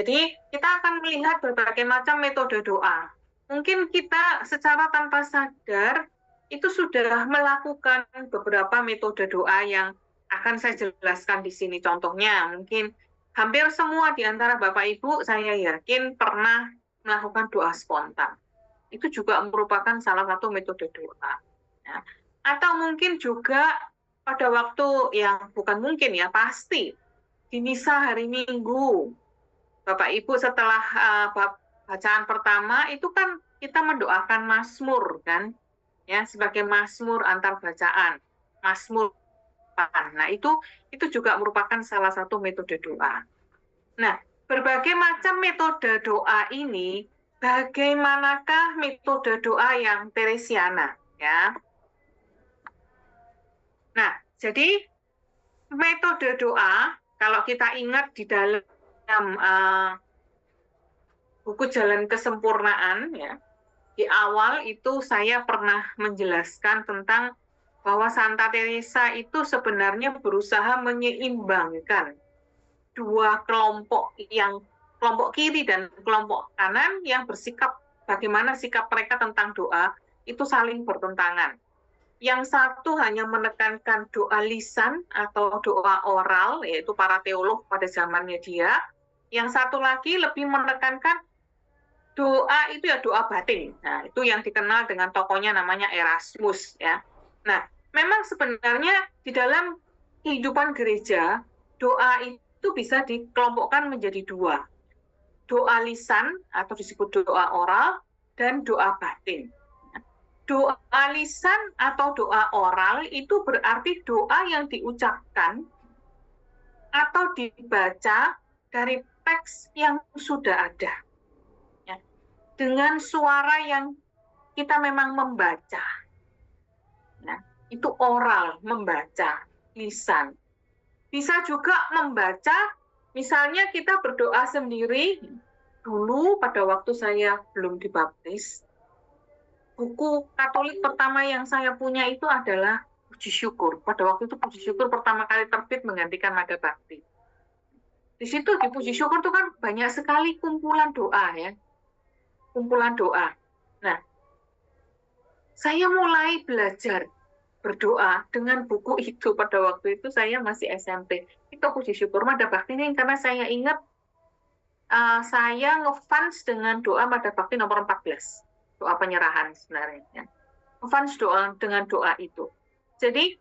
Jadi kita akan melihat berbagai macam metode doa. Mungkin kita secara tanpa sadar itu sudah melakukan beberapa metode doa yang akan saya jelaskan di sini. Contohnya, mungkin hampir semua di antara Bapak Ibu saya yakin pernah melakukan doa spontan. Itu juga merupakan salah satu metode doa. Ya. Atau mungkin juga pada waktu yang bukan mungkin ya, pasti di misa hari Minggu Bapak Ibu setelah bacaan pertama itu kan kita mendoakan Mazmur kan, ya sebagai Mazmur antar bacaan, Mazmur. Nah itu juga merupakan salah satu metode doa. Nah berbagai macam metode doa ini, bagaimanakah metode doa yang Teresiana? Ya. Nah jadi metode doa kalau kita ingat di dalam buku Jalan Kesempurnaan ya. Di awal itu saya pernah menjelaskan tentang bahwa Santa Teresa itu sebenarnya berusaha menyeimbangkan dua kelompok yang kelompok kiri dan kelompok kanan yang bersikap bagaimana sikap mereka tentang doa itu saling bertentangan. Yang satu hanya menekankan doa lisan atau doa oral, yaitu para teolog pada zamannya dia. Yang satu lagi lebih menekankan doa itu ya doa batin. Nah, itu yang dikenal dengan tokohnya namanya Erasmus ya. Nah, memang sebenarnya di dalam kehidupan gereja, doa itu bisa dikelompokkan menjadi dua. Doa lisan atau disebut doa oral dan doa batin. Doa lisan atau doa oral itu berarti doa yang diucapkan atau dibaca dari teks yang sudah ada. Dengan suara yang kita memang membaca. Nah, itu oral, membaca, lisan. Bisa juga membaca, misalnya kita berdoa sendiri, dulu pada waktu saya belum dibaptis, buku Katolik pertama yang saya punya itu adalah Puji Syukur. Pada waktu itu Puji Syukur pertama kali terbit menggantikan Mada Bakti. Di situ di Puji Syukur itu kan banyak sekali kumpulan doa ya. Kumpulan doa. Nah, saya mulai belajar berdoa dengan buku itu pada waktu itu saya masih SMP. Itu Puji Syukur Mada Bakti ini karena saya ingat saya ngefans dengan doa Mada Bakti nomor 14. Doa penyerahan sebenarnya. Ya. Ngefans doa dengan doa itu. Jadi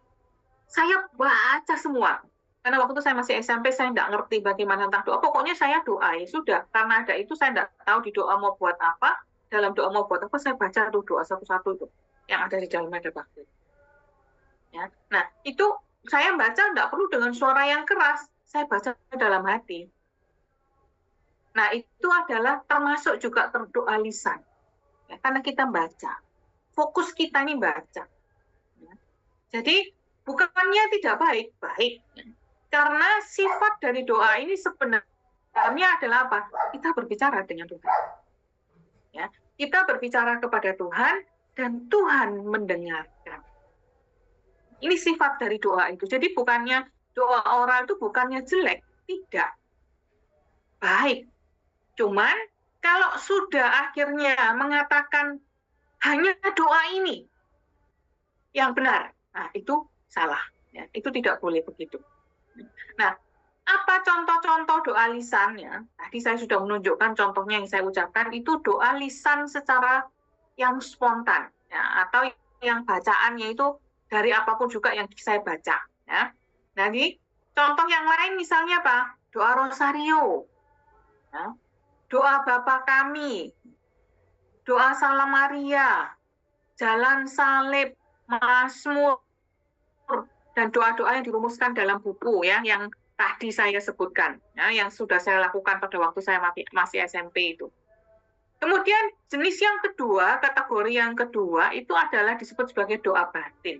saya baca semua. Karena waktu itu saya masih SMP, saya tidak ngerti bagaimana tentang doa. Pokoknya saya doa, ya sudah. Karena ada itu, saya tidak tahu di doa mau buat apa. Dalam doa mau buat apa, saya baca tuh doa satu-satu itu. Yang ada di dalam Mada Bakti. Ya. Nah, itu saya baca tidak perlu dengan suara yang keras. Saya baca dalam hati. Nah, itu adalah termasuk juga doa lisan. Ya, karena kita baca. Fokus kita ini baca. Ya. Jadi, bukannya tidak baik, baik. Karena sifat dari doa ini sebenarnya adalah apa? Kita berbicara dengan Tuhan. Ya, kita berbicara kepada Tuhan dan Tuhan mendengarkan. Ini sifat dari doa itu. Jadi bukannya doa oral itu bukannya jelek, tidak. Baik. Cuman kalau sudah akhirnya mengatakan hanya doa ini yang benar, nah itu salah. Ya, itu tidak boleh begitu. Nah, apa contoh-contoh doa lisannya? Tadi saya sudah menunjukkan contohnya yang saya ucapkan, itu doa lisan secara yang spontan, ya, atau yang bacaannya itu dari apapun juga yang saya baca. Ya. Jadi, contoh yang lain misalnya apa? Doa Rosario, ya. Doa Bapa Kami, doa Salam Maria, Jalan Salib, Mazmur, dan doa-doa yang dirumuskan dalam buku ya yang tadi saya sebutkan ya yang sudah saya lakukan pada waktu saya masih SMP itu. Kemudian jenis yang kedua, kategori yang kedua itu adalah disebut sebagai doa batin.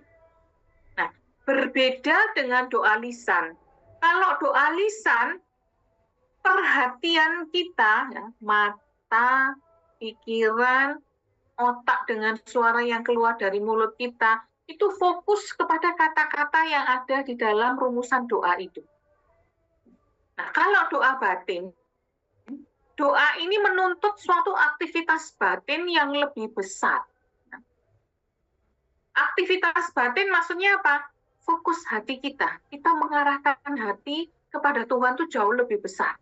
Nah, berbeda dengan doa lisan. Kalau doa lisan perhatian kita ya, mata, pikiran, otak dengan suara yang keluar dari mulut kita itu fokus kepada kata-kata yang ada di dalam rumusan doa itu. Nah, kalau doa batin, doa ini menuntut suatu aktivitas batin yang lebih besar. Aktivitas batin maksudnya apa? Fokus hati kita. Kita mengarahkan hati kepada Tuhan itu jauh lebih besar.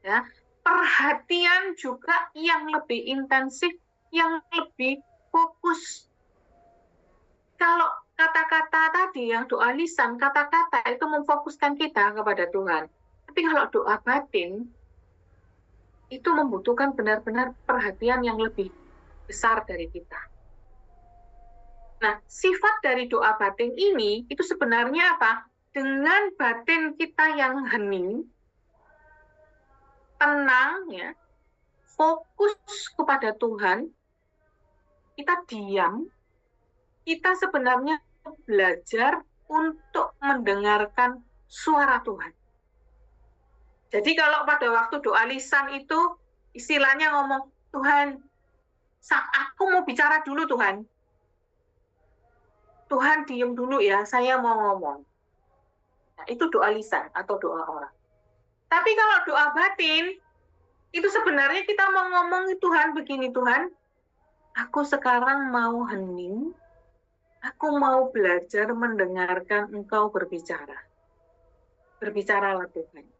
Ya, perhatian juga yang lebih intensif, yang lebih fokus. Kalau kata-kata tadi yang doa lisan, kata-kata itu memfokuskan kita kepada Tuhan. Tapi kalau doa batin, itu membutuhkan benar-benar perhatian yang lebih besar dari kita. Nah, sifat dari doa batin ini, itu sebenarnya apa? Dengan batin kita yang hening, tenang, ya, fokus kepada Tuhan, kita diam, kita sebenarnya belajar untuk mendengarkan suara Tuhan. Jadi kalau pada waktu doa lisan itu istilahnya ngomong, Tuhan, aku mau bicara dulu Tuhan. Tuhan diem dulu ya, saya mau ngomong. Nah, itu doa lisan atau doa orang. Tapi kalau doa batin, itu sebenarnya kita mau ngomong Tuhan begini, Tuhan, aku sekarang mau hening, aku mau belajar mendengarkan Engkau berbicara. Berbicaralah Tuhan.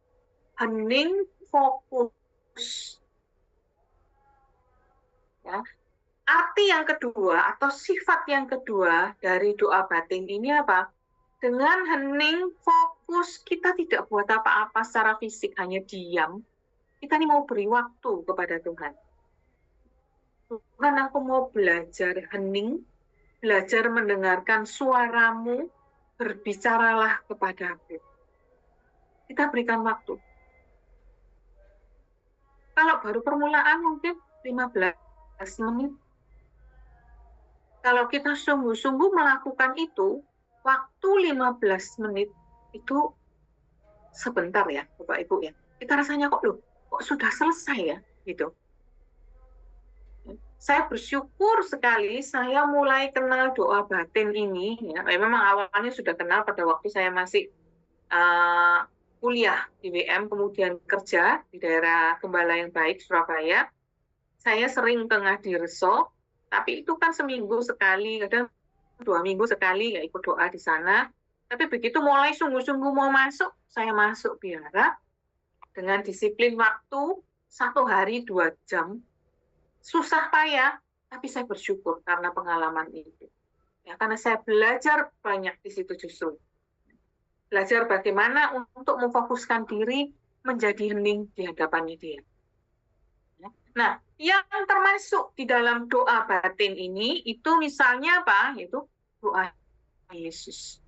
Hening, fokus. Ya. Arti yang kedua atau sifat yang kedua dari doa batin ini apa? Dengan hening, fokus, kita tidak buat apa-apa secara fisik, hanya diam. Kita ini mau beri waktu kepada Tuhan. Tuhan, aku mau belajar hening, belajar mendengarkan suaramu, berbicaralah kepadaku. Kita berikan waktu. Kalau baru permulaan mungkin 15 menit. Kalau kita sungguh-sungguh melakukan itu, waktu 15 menit itu sebentar ya, Bapak Ibu ya. Kita rasanya kok sudah selesai ya, gitu. Saya bersyukur sekali saya mulai kenal doa batin ini. Ya, memang awalnya sudah kenal pada waktu saya masih kuliah di WM, kemudian kerja di daerah Gembala yang Baik, Surabaya. Saya sering ke Ngadireso, tapi itu kan seminggu sekali, kadang 2 minggu sekali ya ikut doa di sana. Tapi begitu mulai sungguh-sungguh mau masuk, saya masuk biara dengan disiplin waktu 1 hari 2 jam. Susah payah, tapi saya bersyukur karena pengalaman itu. Ya, karena saya belajar banyak di situ justru. Belajar bagaimana untuk memfokuskan diri menjadi hening di hadapannya dia. Nah, yang termasuk di dalam doa batin ini, itu misalnya apa? Itu doa Yesus.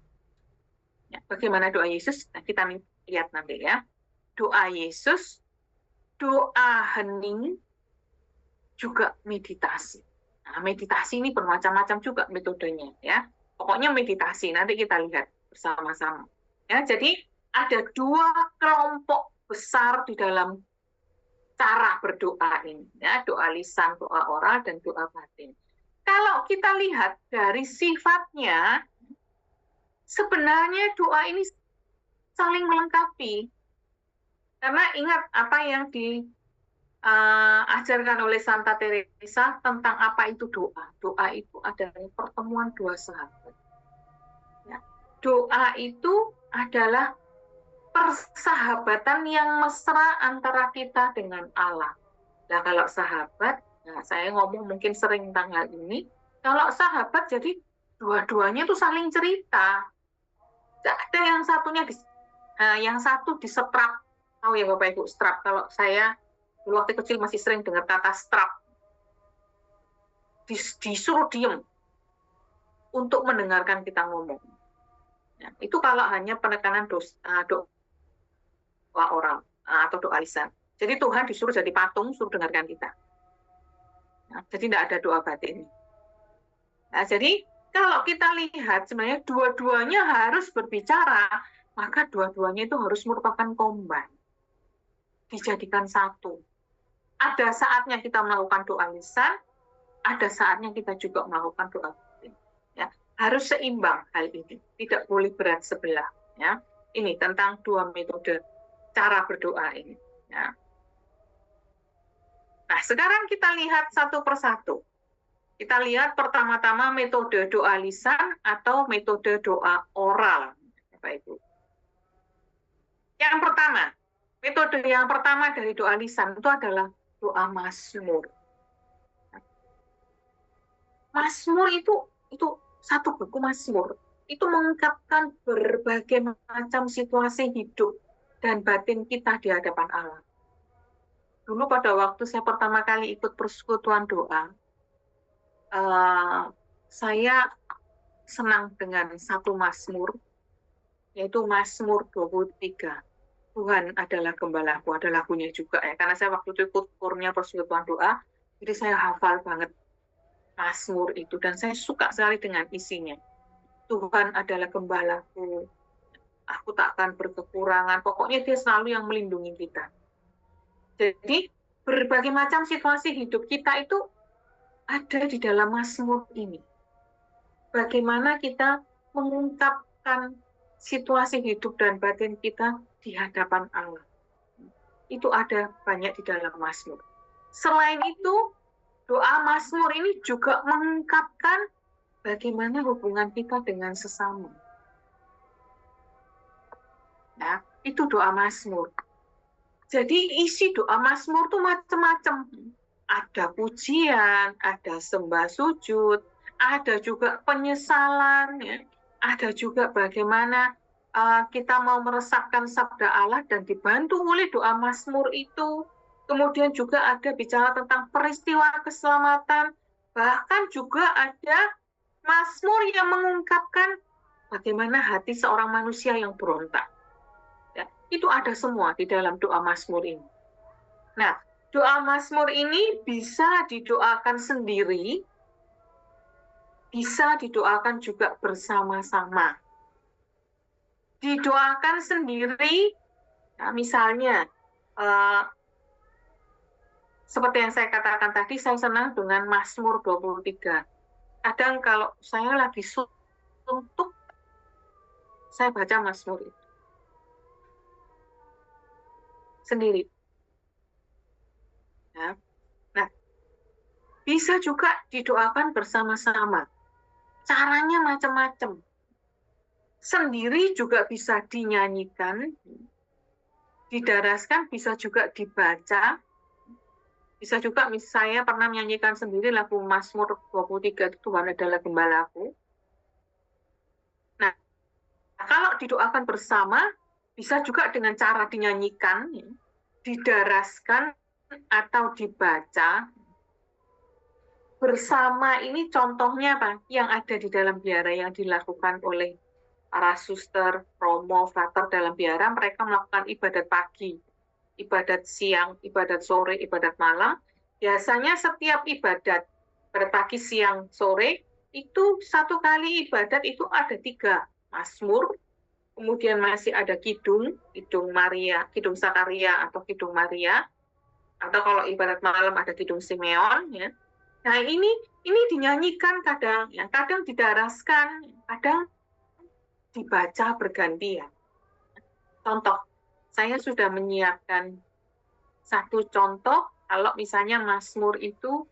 Ya, bagaimana doa Yesus? Nah, kita lihat nanti ya. Doa Yesus, doa hening, juga meditasi. Nah, meditasi ini bermacam-macam juga metodenya. Ya. Pokoknya meditasi, nanti kita lihat bersama-sama. Ya, jadi ada 2 kelompok besar di dalam cara berdoa ini, ya, doa lisan, doa oral, dan doa batin. Kalau kita lihat dari sifatnya, sebenarnya doa ini saling melengkapi. Karena ingat apa yang diajarkan oleh Santa Teresa tentang apa itu doa. Doa itu adalah pertemuan 2 sahabat. Ya. Doa itu adalah persahabatan yang mesra antara kita dengan Allah. Nah, kalau sahabat, nah saya ngomong mungkin sering tentang hal ini, kalau sahabat jadi dua-duanya tuh saling cerita. Tidak ada yang satu disetrap. Tahu ya Bapak Ibu, strap. Kalau saya dulu waktu kecil masih sering dengar kata strap. Disuruh diem untuk mendengarkan kita ngomong. Nah, itu kalau hanya penekanan doa orang atau doa lisan. Jadi Tuhan disuruh jadi patung, suruh dengarkan kita. Nah, jadi tidak ada doa batin. Nah, jadi kalau kita lihat sebenarnya dua-duanya harus berbicara, maka dua-duanya itu harus merupakan komban. Dijadikan satu. Ada saatnya kita melakukan doa lisan, ada saatnya kita juga melakukan doa batin. Ya, harus seimbang hal ini. Tidak boleh berat sebelah. Ya. Ini tentang 2 metode cara berdoa ini. Ya. Nah, sekarang kita lihat satu persatu. Kita lihat pertama-tama metode doa lisan atau metode doa oral, Bapak Ibu. Yang pertama, metode yang pertama dari doa lisan itu adalah doa Mazmur. Mazmur itu satu buku Mazmur. Itu mengungkapkan berbagai macam situasi hidup dan batin kita di hadapan Allah. Dulu pada waktu saya pertama kali ikut persekutuan doa, saya senang dengan satu Mazmur, yaitu Mazmur 23. Tuhan adalah gembalaku, ada lagunya juga ya. Karena saya waktu itu ikut kurnya persekutuan doa, jadi saya hafal banget Mazmur itu, dan saya suka sekali dengan isinya. Tuhan adalah gembalaku, aku tak akan berkekurangan. Pokoknya dia selalu yang melindungi kita. Jadi berbagai macam situasi hidup kita itu ada di dalam Mazmur ini. Bagaimana kita mengungkapkan situasi hidup dan batin kita di hadapan Allah. Itu ada banyak di dalam Mazmur. Selain itu, doa Mazmur ini juga mengungkapkan bagaimana hubungan kita dengan sesama. Nah, itu doa Mazmur. Jadi isi doa Mazmur itu macam-macam. Ada pujian, ada sembah sujud, ada juga penyesalan, ya. Ada juga bagaimana kita mau meresapkan sabda Allah dan dibantu oleh doa Mazmur itu. Kemudian juga ada bicara tentang peristiwa keselamatan. Bahkan juga ada Mazmur yang mengungkapkan bagaimana hati seorang manusia yang berontak. Ya, itu ada semua di dalam doa Mazmur ini. Nah, doa Mazmur ini bisa didoakan sendiri, bisa didoakan juga bersama-sama. Didoakan sendiri, nah misalnya, seperti yang saya katakan tadi, saya senang dengan Mazmur 23. Kadang kalau saya lagi suntuk, saya baca Mazmur itu sendiri. Ya. Nah, bisa juga didoakan bersama-sama. Caranya macam-macam. Sendiri juga bisa dinyanyikan, didaraskan, bisa juga dibaca. Bisa juga, saya pernah menyanyikan sendiri lagu Mazmur 23, Tuhan adalah gembalaku. Nah, kalau didoakan bersama, bisa juga dengan cara dinyanyikan, didaraskan, atau dibaca. Bersama ini contohnya apa? Yang ada di dalam biara yang dilakukan oleh para suster, romo, frater dalam biara. Mereka melakukan ibadat pagi, ibadat siang, ibadat sore, ibadat malam. Biasanya setiap ibadat, pada pagi, siang, sore, itu satu kali ibadat itu ada 3 Mazmur, kemudian masih ada kidung Maria, kidung Sakaria atau kidung Maria, atau kalau ibadat malam ada kidung Simeon, ya. Nah, ini dinyanyikan kadang, ya, kadang didaraskan, kadang dibaca bergantian. Contoh, saya sudah menyiapkan satu contoh kalau misalnya Mazmur itu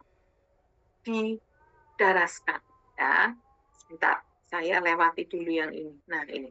didaraskan. Ya, sebentar, saya lewati dulu yang ini. Nah, ini.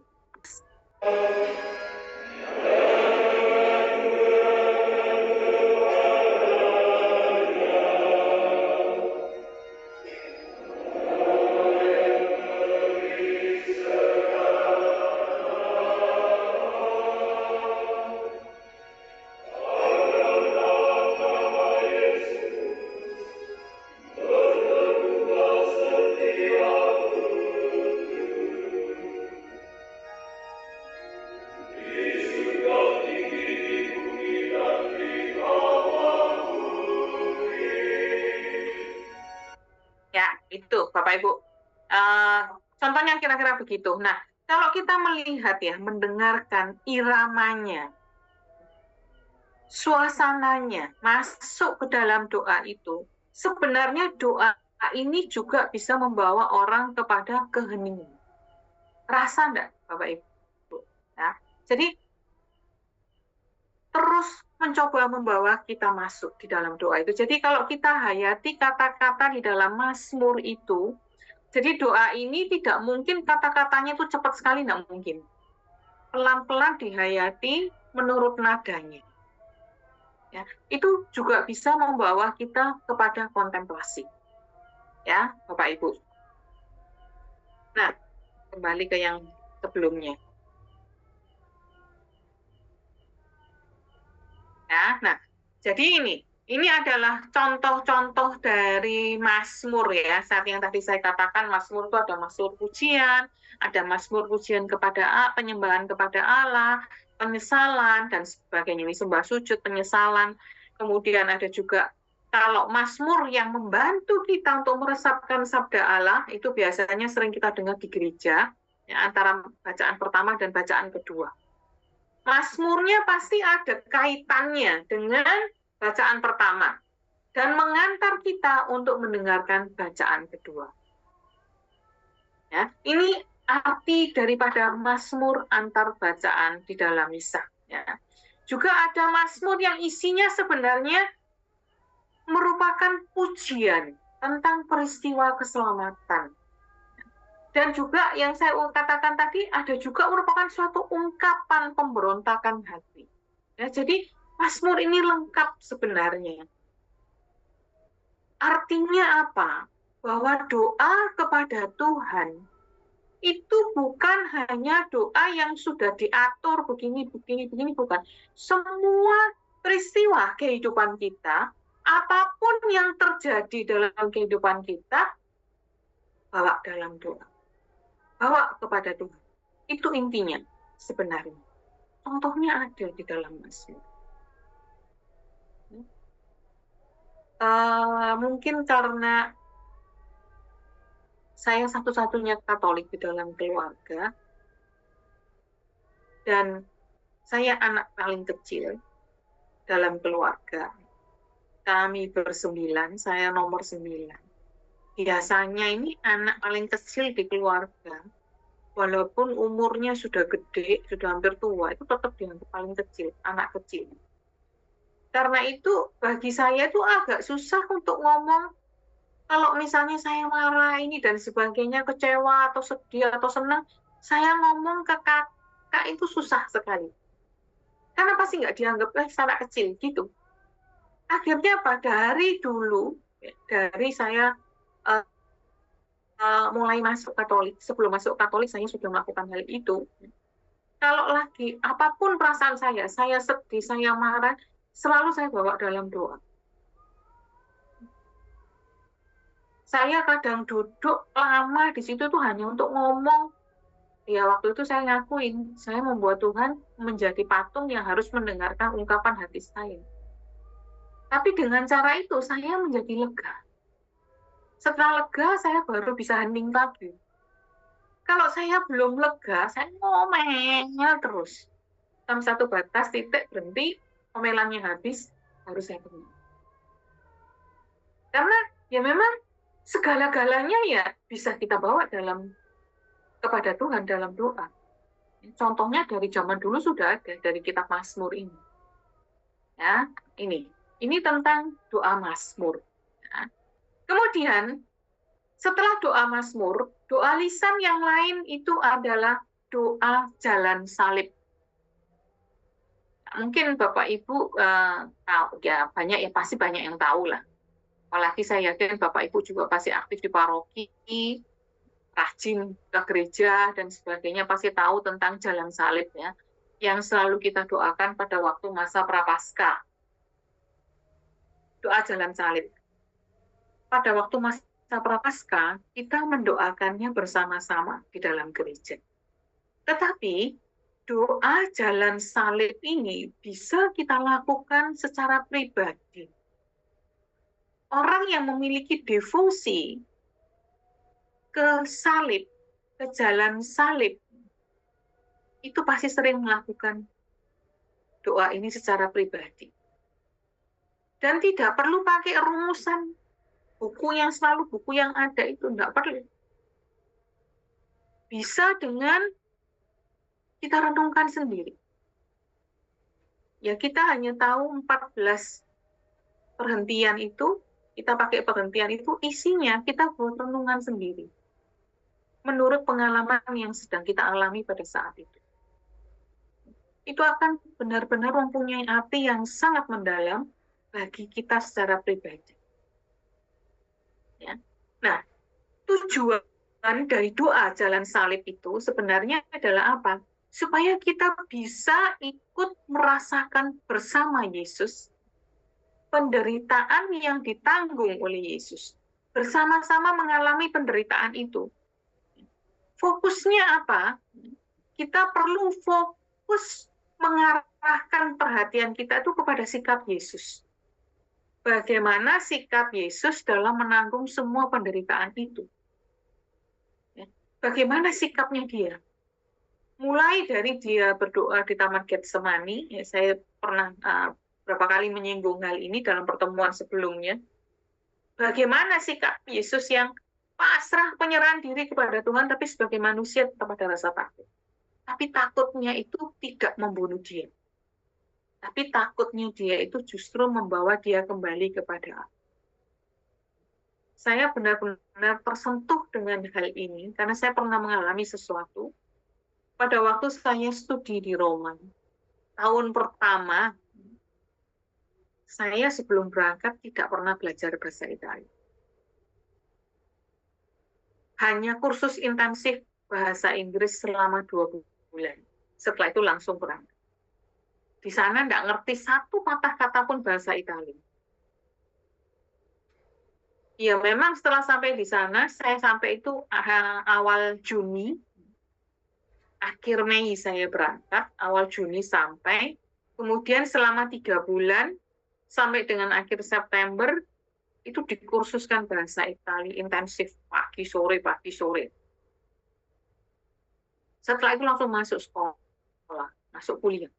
Itu, Bapak Ibu. Contohnya kira-kira begitu. Nah, kalau kita melihat ya, mendengarkan iramanya, suasananya, masuk ke dalam doa itu, sebenarnya doa ini juga bisa membawa orang kepada keheningan. Rasa enggak, Bapak Ibu? Ya. Jadi, terus mencoba membawa kita masuk di dalam doa itu. Jadi kalau kita hayati kata-kata di dalam Mazmur itu, jadi doa ini tidak mungkin kata-katanya itu cepat sekali, tidak mungkin. Pelan-pelan dihayati menurut nadanya. Ya, itu juga bisa membawa kita kepada kontemplasi. Ya, Bapak Ibu. Nah, kembali ke yang sebelumnya. Ya, nah, jadi ini adalah contoh-contoh dari Mazmur ya. Saat yang tadi saya katakan Mazmur itu ada Mazmur pujian, ada Mazmur pujian kepada penyembahan kepada Allah, penyesalan dan sebagainya. Ini sembah sujud, penyesalan. Kemudian ada juga kalau Mazmur yang membantu kita untuk meresapkan sabda Allah, itu biasanya sering kita dengar di gereja, ya, antara bacaan pertama dan bacaan kedua. Mazmurnya pasti ada kaitannya dengan bacaan pertama dan mengantar kita untuk mendengarkan bacaan kedua. Ya, ini arti daripada Mazmur antar bacaan di dalam misa. Ya. Juga ada Mazmur yang isinya sebenarnya merupakan pujian tentang peristiwa keselamatan. Dan juga yang saya katakan tadi, ada juga merupakan suatu ungkapan pemberontakan hati. Ya, jadi Mazmur ini lengkap sebenarnya. Artinya apa? Bahwa doa kepada Tuhan itu bukan hanya doa yang sudah diatur begini, bukan. Semua peristiwa kehidupan kita, apapun yang terjadi dalam kehidupan kita, bawa dalam doa. Bawa kepada Tuhan. Itu intinya sebenarnya. Contohnya ada di dalam Mazmur. Mungkin karena saya satu-satunya Katolik di dalam keluarga, dan saya anak paling kecil dalam keluarga. Kami ber-9, saya nomor 9. Biasanya ini anak paling kecil di keluarga, walaupun umurnya sudah gede, sudah hampir tua, itu tetap dianggap paling kecil, anak kecil. Karena itu bagi saya itu agak susah untuk ngomong, kalau misalnya saya marah ini dan sebagainya, kecewa atau sedih atau senang, saya ngomong ke kakak itu susah sekali. Karena pasti nggak dianggap anak kecil gitu. Akhirnya pada hari dulu, dari saya mulai masuk Katolik, sebelum masuk Katolik saya sudah melakukan hal itu. Kalau lagi apapun perasaan saya sedih, saya marah, selalu saya bawa dalam doa. Saya kadang duduk lama di situ tuh hanya untuk ngomong. Ya waktu itu saya ngakuin, saya membuat Tuhan menjadi patung yang harus mendengarkan ungkapan hati saya. Tapi dengan cara itu saya menjadi lega. Setelah lega, saya baru bisa hening lagi. Kalau saya belum lega, saya ngomel terus. Sampai satu batas, titik, berhenti, omelannya habis, baru saya tenang. Karena ya memang segala-galanya ya bisa kita bawa kepada Tuhan dalam doa. Contohnya dari zaman dulu sudah ada, dari kitab Mazmur ini. Ya, ini tentang doa Mazmur. Ya. Kemudian setelah doa Mazmur, doa lisan yang lain itu adalah doa jalan salib. Mungkin Bapak Ibu tahu ya, pasti banyak yang tahu lah. Apalagi saya yakin Bapak Ibu juga pasti aktif di paroki, rajin ke gereja dan sebagainya, pasti tahu tentang jalan salib ya, yang selalu kita doakan pada waktu masa Prapaskah. Doa jalan salib. Pada waktu masa Prapaskah, kita mendoakannya bersama-sama di dalam gereja. Tetapi doa jalan salib ini bisa kita lakukan secara pribadi. Orang yang memiliki devosi ke salib, ke jalan salib, itu pasti sering melakukan doa ini secara pribadi. Dan tidak perlu pakai rumusan buku yang ada itu, tidak perlu. Bisa dengan kita renungkan sendiri. Ya kita hanya tahu 14 perhentian itu, kita pakai perhentian itu, isinya kita buat renungan sendiri. Menurut pengalaman yang sedang kita alami pada saat itu. Itu akan benar-benar mempunyai arti yang sangat mendalam bagi kita secara pribadi. Ya. Nah, tujuan dari doa jalan salib itu sebenarnya adalah apa? Supaya kita bisa ikut merasakan bersama Yesus penderitaan yang ditanggung oleh Yesus. Bersama-sama mengalami penderitaan itu. Fokusnya apa? Kita perlu fokus mengarahkan perhatian kita itu kepada sikap Yesus. Bagaimana sikap Yesus dalam menanggung semua penderitaan itu. Bagaimana sikapnya dia? Mulai dari dia berdoa di Taman Getsemani, ya, saya pernah berapa kali menyinggung hal ini dalam pertemuan sebelumnya. Bagaimana sikap Yesus yang pasrah penyerahan diri kepada Tuhan, tapi sebagai manusia tetap ada rasa takut. Tapi takutnya itu tidak membunuh dia. Tapi takutnya dia itu justru membawa dia kembali kepada Allah. Saya benar-benar tersentuh dengan hal ini, karena saya pernah mengalami sesuatu. Pada waktu saya studi di Roma, tahun pertama, saya sebelum berangkat tidak pernah belajar bahasa Italia. Hanya kursus intensif bahasa Inggris selama 2 bulan. Setelah itu langsung berangkat. Di sana tidak ngerti satu patah kata pun bahasa Italia. Ya memang setelah sampai di sana, saya sampai itu awal Juni, akhir Mei saya berangkat, awal Juni sampai, kemudian selama 3 bulan, sampai dengan akhir September, itu dikursuskan bahasa Italia intensif pagi sore. Setelah itu langsung masuk sekolah, masuk kuliah.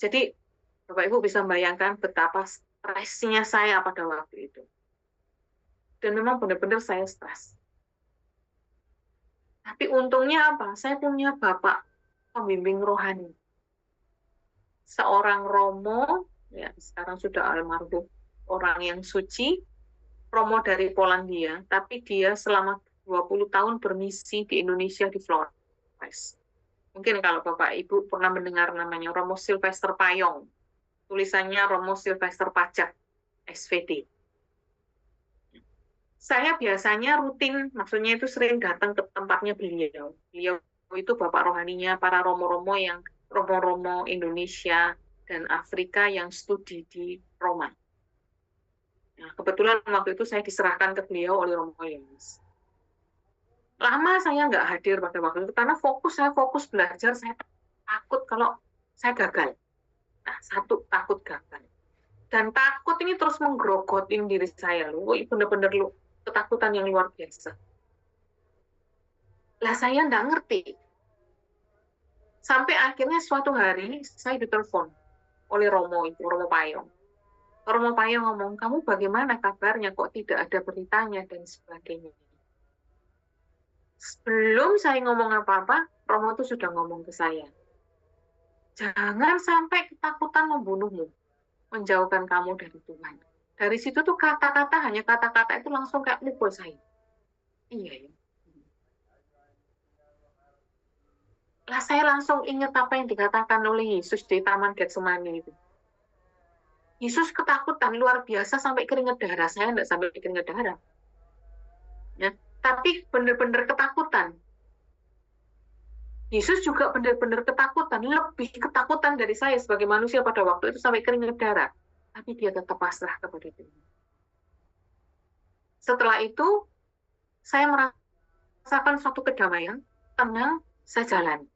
Jadi Bapak Ibu bisa membayangkan betapa stresnya saya pada waktu itu. Dan memang benar-benar saya stres. Tapi untungnya apa? Saya punya Bapak pembimbing rohani. Seorang Romo, ya sekarang sudah almarhum, orang yang suci, Romo dari Polandia, tapi dia selama 20 tahun bermisi di Indonesia di Flores. Mungkin kalau Bapak Ibu pernah mendengar namanya Romo Sylvester Payong, tulisannya Romo Sylvester Pajak, SVD. Saya biasanya rutin, maksudnya itu sering datang ke tempatnya beliau. Beliau itu bapak rohaninya para romo-romo yang romo-romo Indonesia dan Afrika yang studi di Roma. Nah, kebetulan waktu itu saya diserahkan ke beliau oleh Romo Yohanes. Lama saya nggak hadir pada waktu itu karena saya fokus belajar, saya takut kalau saya gagal. Nah, satu takut gagal. Dan takut ini terus menggerogotin diri saya. Bener-bener ketakutan yang luar biasa. Lah saya nggak ngerti. Sampai akhirnya suatu hari saya ditelepon oleh Romo Payong. Romo Payong ngomong, kamu bagaimana kabarnya, kok tidak ada beritanya, dan sebagainya. Sebelum saya ngomong apa-apa, Romo itu sudah ngomong ke saya. Jangan sampai ketakutan membunuhmu, menjauhkan kamu dari Tuhan. Dari situ tuh kata-kata, hanya kata-kata itu langsung kayak mukul saya. Iya ya. Lah saya langsung ingat apa yang dikatakan oleh Yesus di Taman Getsemani itu. Yesus ketakutan luar biasa sampai keringat darah. Saya enggak sampai keringat darah. Ya, tapi benar-benar ketakutan. Yesus juga benar-benar ketakutan, lebih ketakutan dari saya sebagai manusia pada waktu itu sampai keringat darah. Tapi dia tetap pasrah kepada Tuhan. Setelah itu, saya merasakan suatu kedamaian, tenang, saya jalan.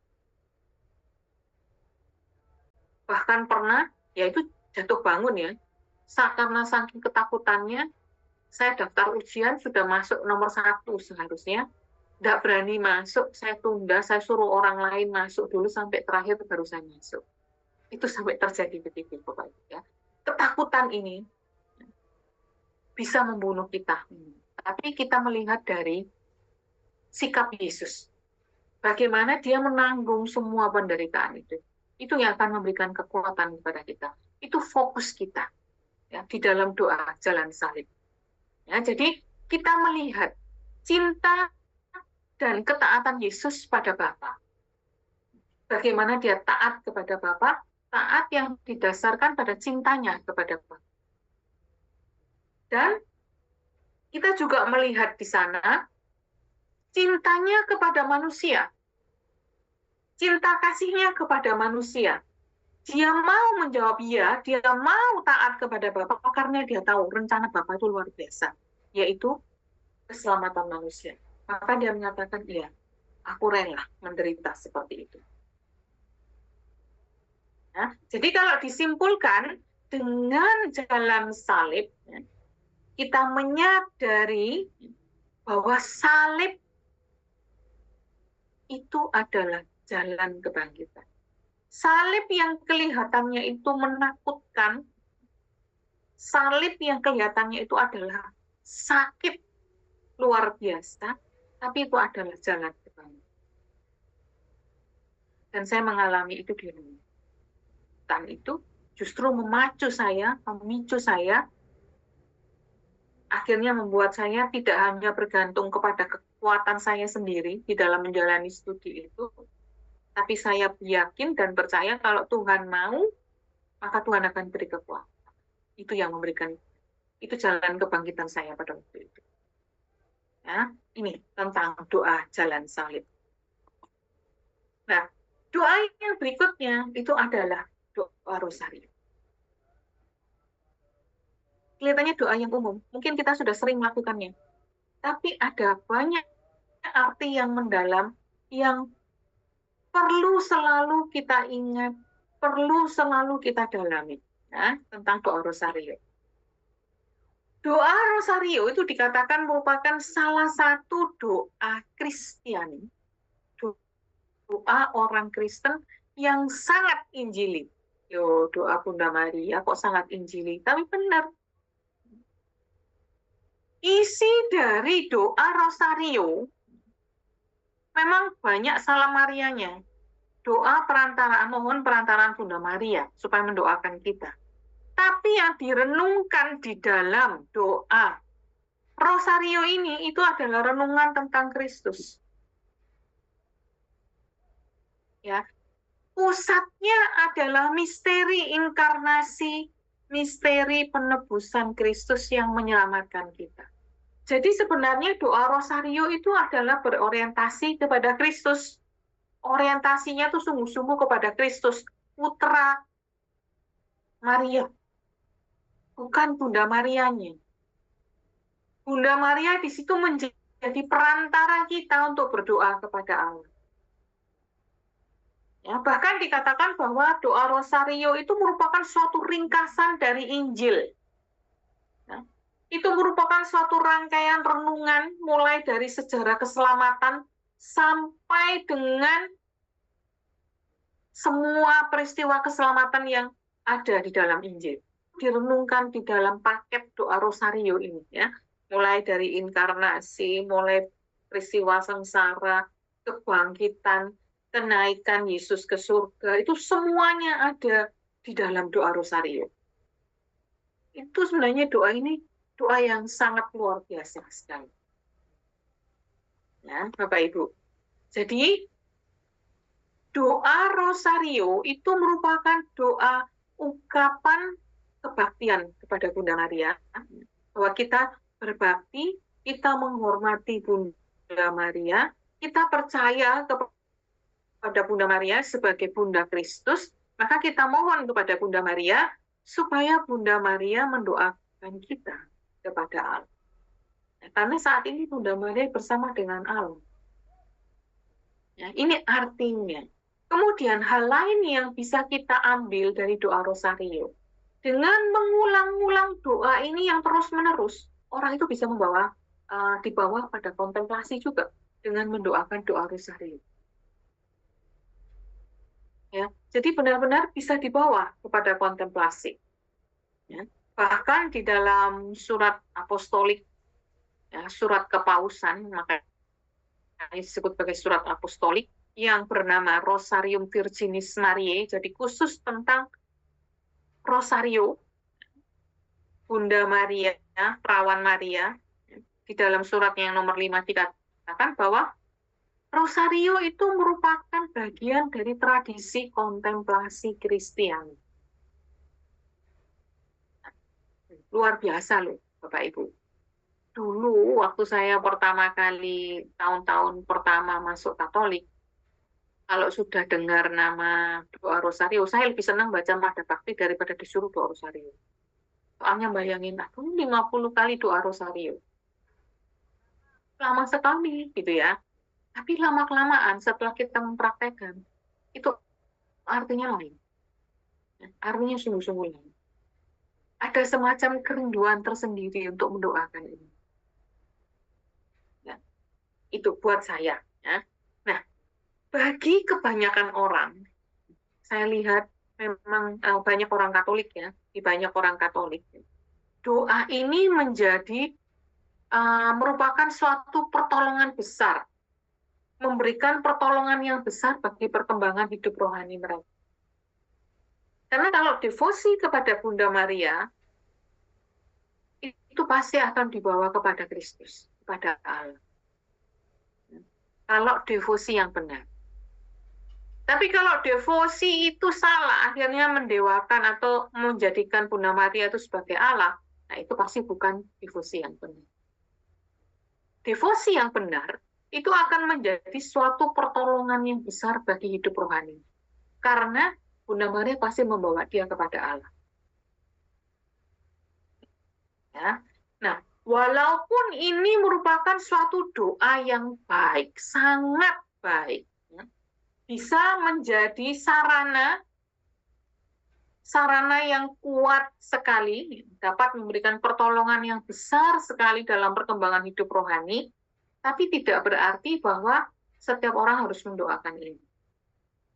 Bahkan pernah, yaitu jatuh bangun ya, karena saking ketakutannya, saya daftar ujian sudah masuk nomor 1 seharusnya, nggak berani masuk, saya tunda, saya suruh orang lain masuk dulu sampai terakhir baru saya masuk. Itu sampai terjadi begitu, Bapak. Ya. Ketakutan ini bisa membunuh kita. Tapi kita melihat dari sikap Yesus. Bagaimana dia menanggung semua penderitaan itu. Itu yang akan memberikan kekuatan kepada kita. Itu fokus kita ya di dalam doa jalan salib. Ya, jadi kita melihat cinta dan ketaatan Yesus pada Bapa. Bagaimana dia taat kepada Bapa, taat yang didasarkan pada cintanya kepada Bapa. Dan kita juga melihat di sana cintanya kepada manusia, cinta kasihnya kepada manusia. Dia mau menjawab ya, dia mau taat kepada Bapa karena dia tahu rencana Bapa itu luar biasa, yaitu keselamatan manusia. Maka dia menyatakan, iya, aku rela menderita seperti itu. Nah, jadi kalau disimpulkan, dengan jalan salib, kita menyadari bahwa salib itu adalah jalan kebangkitan. Salib yang kelihatannya itu menakutkan, salib yang kelihatannya itu adalah sakit luar biasa, tapi itu adalah jalan kebangkitan. Dan saya mengalami itu di rumah. Dan itu justru memicu saya, akhirnya membuat saya tidak hanya bergantung kepada kekuatan saya sendiri di dalam menjalani studi itu, tapi saya yakin dan percaya kalau Tuhan mau, maka Tuhan akan beri kekuatan. Itu yang memberikan, itu jalan kebangkitan saya pada waktu itu. Ya, ini tentang doa jalan salib. Nah, doa yang berikutnya itu adalah doa rosario. Kelihatannya doa yang umum, mungkin kita sudah sering melakukannya. Tapi ada banyak arti yang mendalam yang perlu selalu kita ingat, perlu selalu kita dalami, ya, tentang doa rosario. Doa rosario itu dikatakan merupakan salah satu doa Kristiani, doa orang Kristen yang sangat injili. Yo, doa Bunda Maria kok sangat injili, tapi benar. Isi dari doa rosario memang banyak salam Marianya. Doa perantaraan, mohon perantaraan Bunda Maria supaya mendoakan kita. Tapi yang direnungkan di dalam doa rosario ini itu adalah renungan tentang Kristus. Ya, pusatnya adalah misteri inkarnasi, misteri penebusan Kristus yang menyelamatkan kita. Jadi sebenarnya doa rosario itu adalah berorientasi kepada Kristus. Orientasinya tuh sungguh-sungguh kepada Kristus, putra Maria. Bukan Bunda Marianya. Bunda Maria di situ menjadi perantara kita untuk berdoa kepada Allah. Ya, bahkan dikatakan bahwa doa rosario itu merupakan suatu ringkasan dari Injil. Ya, itu merupakan suatu rangkaian renungan mulai dari sejarah keselamatan sampai dengan semua peristiwa keselamatan yang ada di dalam Injil. Direnungkan di dalam paket doa rosario ini, ya. Mulai dari inkarnasi, mulai peristiwa sengsara, kebangkitan, kenaikan Yesus ke surga, itu semuanya ada di dalam doa rosario. Itu sebenarnya doa ini doa yang sangat luar biasa sekali. Ya, Bapak Ibu. Jadi doa rosario itu merupakan doa ungkapan kebaktian kepada Bunda Maria, bahwa kita berbakti, kita menghormati Bunda Maria, kita percaya kepada Bunda Maria sebagai Bunda Kristus, maka kita mohon kepada Bunda Maria supaya Bunda Maria mendoakan kita kepada Allah. Karena saat ini Bunda Maria bersama dengan Allah. Ya, ini artinya. Kemudian hal lain yang bisa kita ambil dari doa rosario, dengan mengulang-ulang doa ini yang terus-menerus, orang itu bisa dibawa pada kontemplasi juga dengan mendoakan doa rosario. Ya, jadi benar-benar bisa dibawa kepada kontemplasi. Ya, bahkan di dalam surat apostolik, ya, surat kepausan, makanya disebut sebagai surat apostolik, yang bernama Rosarium Virginis Mariae, jadi khusus tentang Rosario, Bunda Maria, Perawan Maria. Di dalam surat yang nomor 5 dikatakan bahwa Rosario itu merupakan bagian dari tradisi kontemplasi Kristiani. Luar biasa loh, Bapak Ibu. Dulu waktu saya pertama kali, tahun-tahun pertama masuk Katolik, kalau sudah dengar nama doa Rosario, saya lebih senang baca Mada Bakti daripada disuruh doa Rosario. Soalnya bayangin, aku 50 kali doa Rosario. Lama sekali gitu ya. Tapi lama-kelamaan setelah kita mempraktekkan, itu artinya lain. Artinya sungguh-sungguh lain. Ada semacam kerinduan tersendiri untuk mendoakan ini. Ya, itu buat saya. Ya. Nah, bagi kebanyakan orang, saya lihat memang banyak orang Katolik ya, di banyak orang Katolik, doa ini menjadi merupakan suatu pertolongan besar, memberikan pertolongan yang besar bagi perkembangan hidup rohani mereka. Karena kalau devosi kepada Bunda Maria, itu pasti akan dibawa kepada Kristus, kepada Allah. Kalau devosi yang benar. Tapi kalau devosi itu salah, akhirnya mendewakan atau menjadikan Bunda Maria itu sebagai Allah, nah itu pasti bukan devosi yang benar. Devosi yang benar itu akan menjadi suatu pertolongan yang besar bagi hidup rohani. Karena Bunda Maria pasti membawa dia kepada Allah. Ya. Nah, walaupun ini merupakan suatu doa yang baik, sangat baik, bisa menjadi sarana yang kuat sekali, dapat memberikan pertolongan yang besar sekali dalam perkembangan hidup rohani, tapi tidak berarti bahwa setiap orang harus mendoakan ini.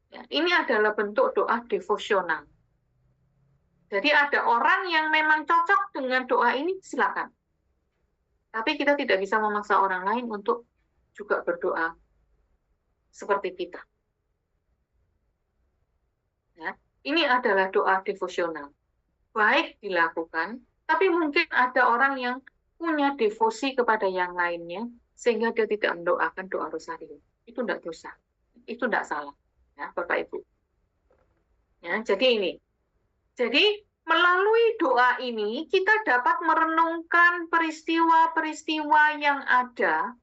Ya, ini adalah bentuk doa devosional. Jadi ada orang yang memang cocok dengan doa ini, silakan. Tapi kita tidak bisa memaksa orang lain untuk juga berdoa seperti kita. Ya, ini adalah doa devosional. Baik dilakukan, tapi mungkin ada orang yang punya devosi kepada yang lainnya, sehingga dia tidak mendoakan doa Rosario. Itu tidak dosa. Itu tidak salah. Ya, Bapak Ibu. Ya, jadi ini. Jadi, melalui doa ini, kita dapat merenungkan peristiwa-peristiwa yang ada.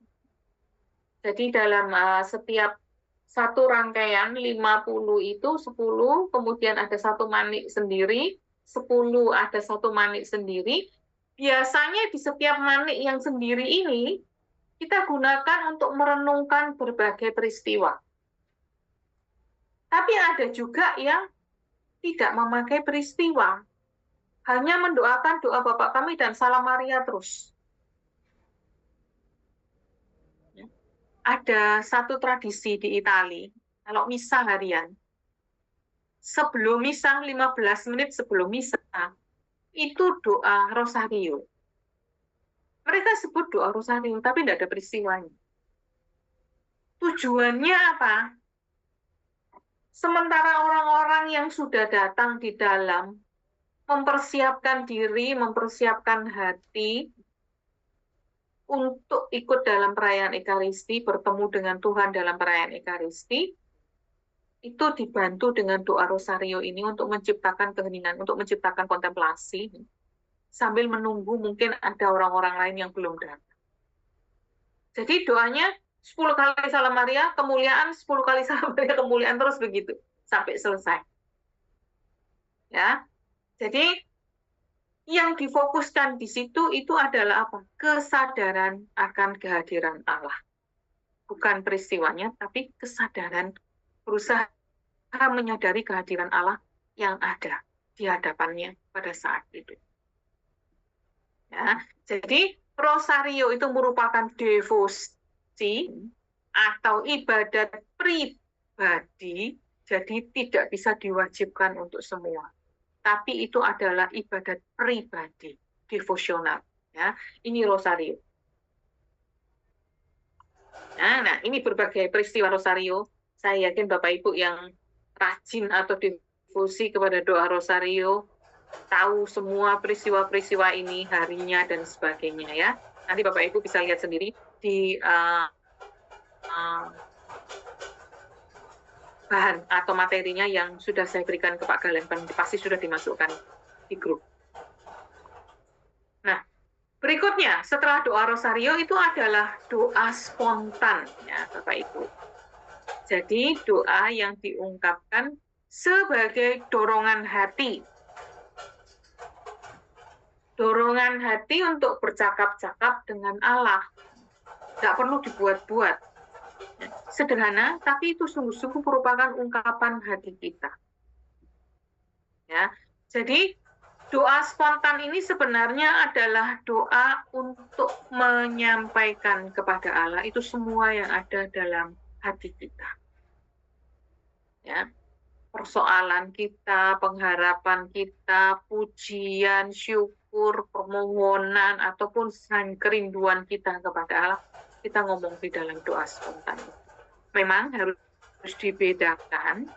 Jadi, dalam setiap satu rangkaian 50 itu 10, kemudian ada satu manik sendiri, 10 ada satu manik sendiri. Biasanya di setiap manik yang sendiri ini, kita gunakan untuk merenungkan berbagai peristiwa. Tapi ada juga yang tidak memakai peristiwa, hanya mendoakan doa Bapa Kami dan Salam Maria terus. Ada satu tradisi di Italia, kalau misa harian, sebelum misa, 15 menit sebelum misa, itu doa Rosario. Mereka sebut doa Rosario, tapi tidak ada peristiwanya. Tujuannya apa? Sementara orang-orang yang sudah datang di dalam, mempersiapkan diri, mempersiapkan hati, untuk ikut dalam perayaan Ekaristi, bertemu dengan Tuhan dalam perayaan Ekaristi, itu dibantu dengan doa Rosario ini untuk menciptakan keheningan, untuk menciptakan kontemplasi, sambil menunggu mungkin ada orang-orang lain yang belum datang. Jadi doanya 10 kali Salam Maria, kemuliaan, 10 kali Salam Maria, kemuliaan, terus begitu, sampai selesai. Ya, jadi yang difokuskan di situ itu adalah apa? Kesadaran akan kehadiran Allah. Bukan peristiwanya, tapi kesadaran, berusaha menyadari kehadiran Allah yang ada di hadapannya pada saat itu. Ya, jadi Rosario itu merupakan devosi atau ibadat pribadi, jadi tidak bisa diwajibkan untuk semua. Tapi itu adalah ibadat pribadi, devosional. Ya, ini Rosario. Nah, ini berbagai peristiwa Rosario. Saya yakin Bapak Ibu yang rajin atau difusi kepada doa rosario, tahu semua peristiwa-peristiwa ini, harinya, dan sebagainya ya. Nanti Bapak Ibu bisa lihat sendiri di bahan atau materinya yang sudah saya berikan ke Pak Galen, pasti sudah dimasukkan di grup. Nah, berikutnya setelah doa rosario itu adalah doa spontan ya Bapak Ibu. Jadi doa yang diungkapkan sebagai dorongan hati. Dorongan hati untuk bercakap-cakap dengan Allah. Tidak perlu dibuat-buat. Sederhana, tapi itu sungguh-sungguh merupakan ungkapan hati kita. Ya, jadi doa spontan ini sebenarnya adalah doa untuk menyampaikan kepada Allah itu semua yang ada dalam hati kita. Ya, persoalan kita, pengharapan kita, pujian, syukur, permohonan, ataupun kerinduan kita kepada Allah, kita ngomong di dalam doa spontan. Memang harus dibedakan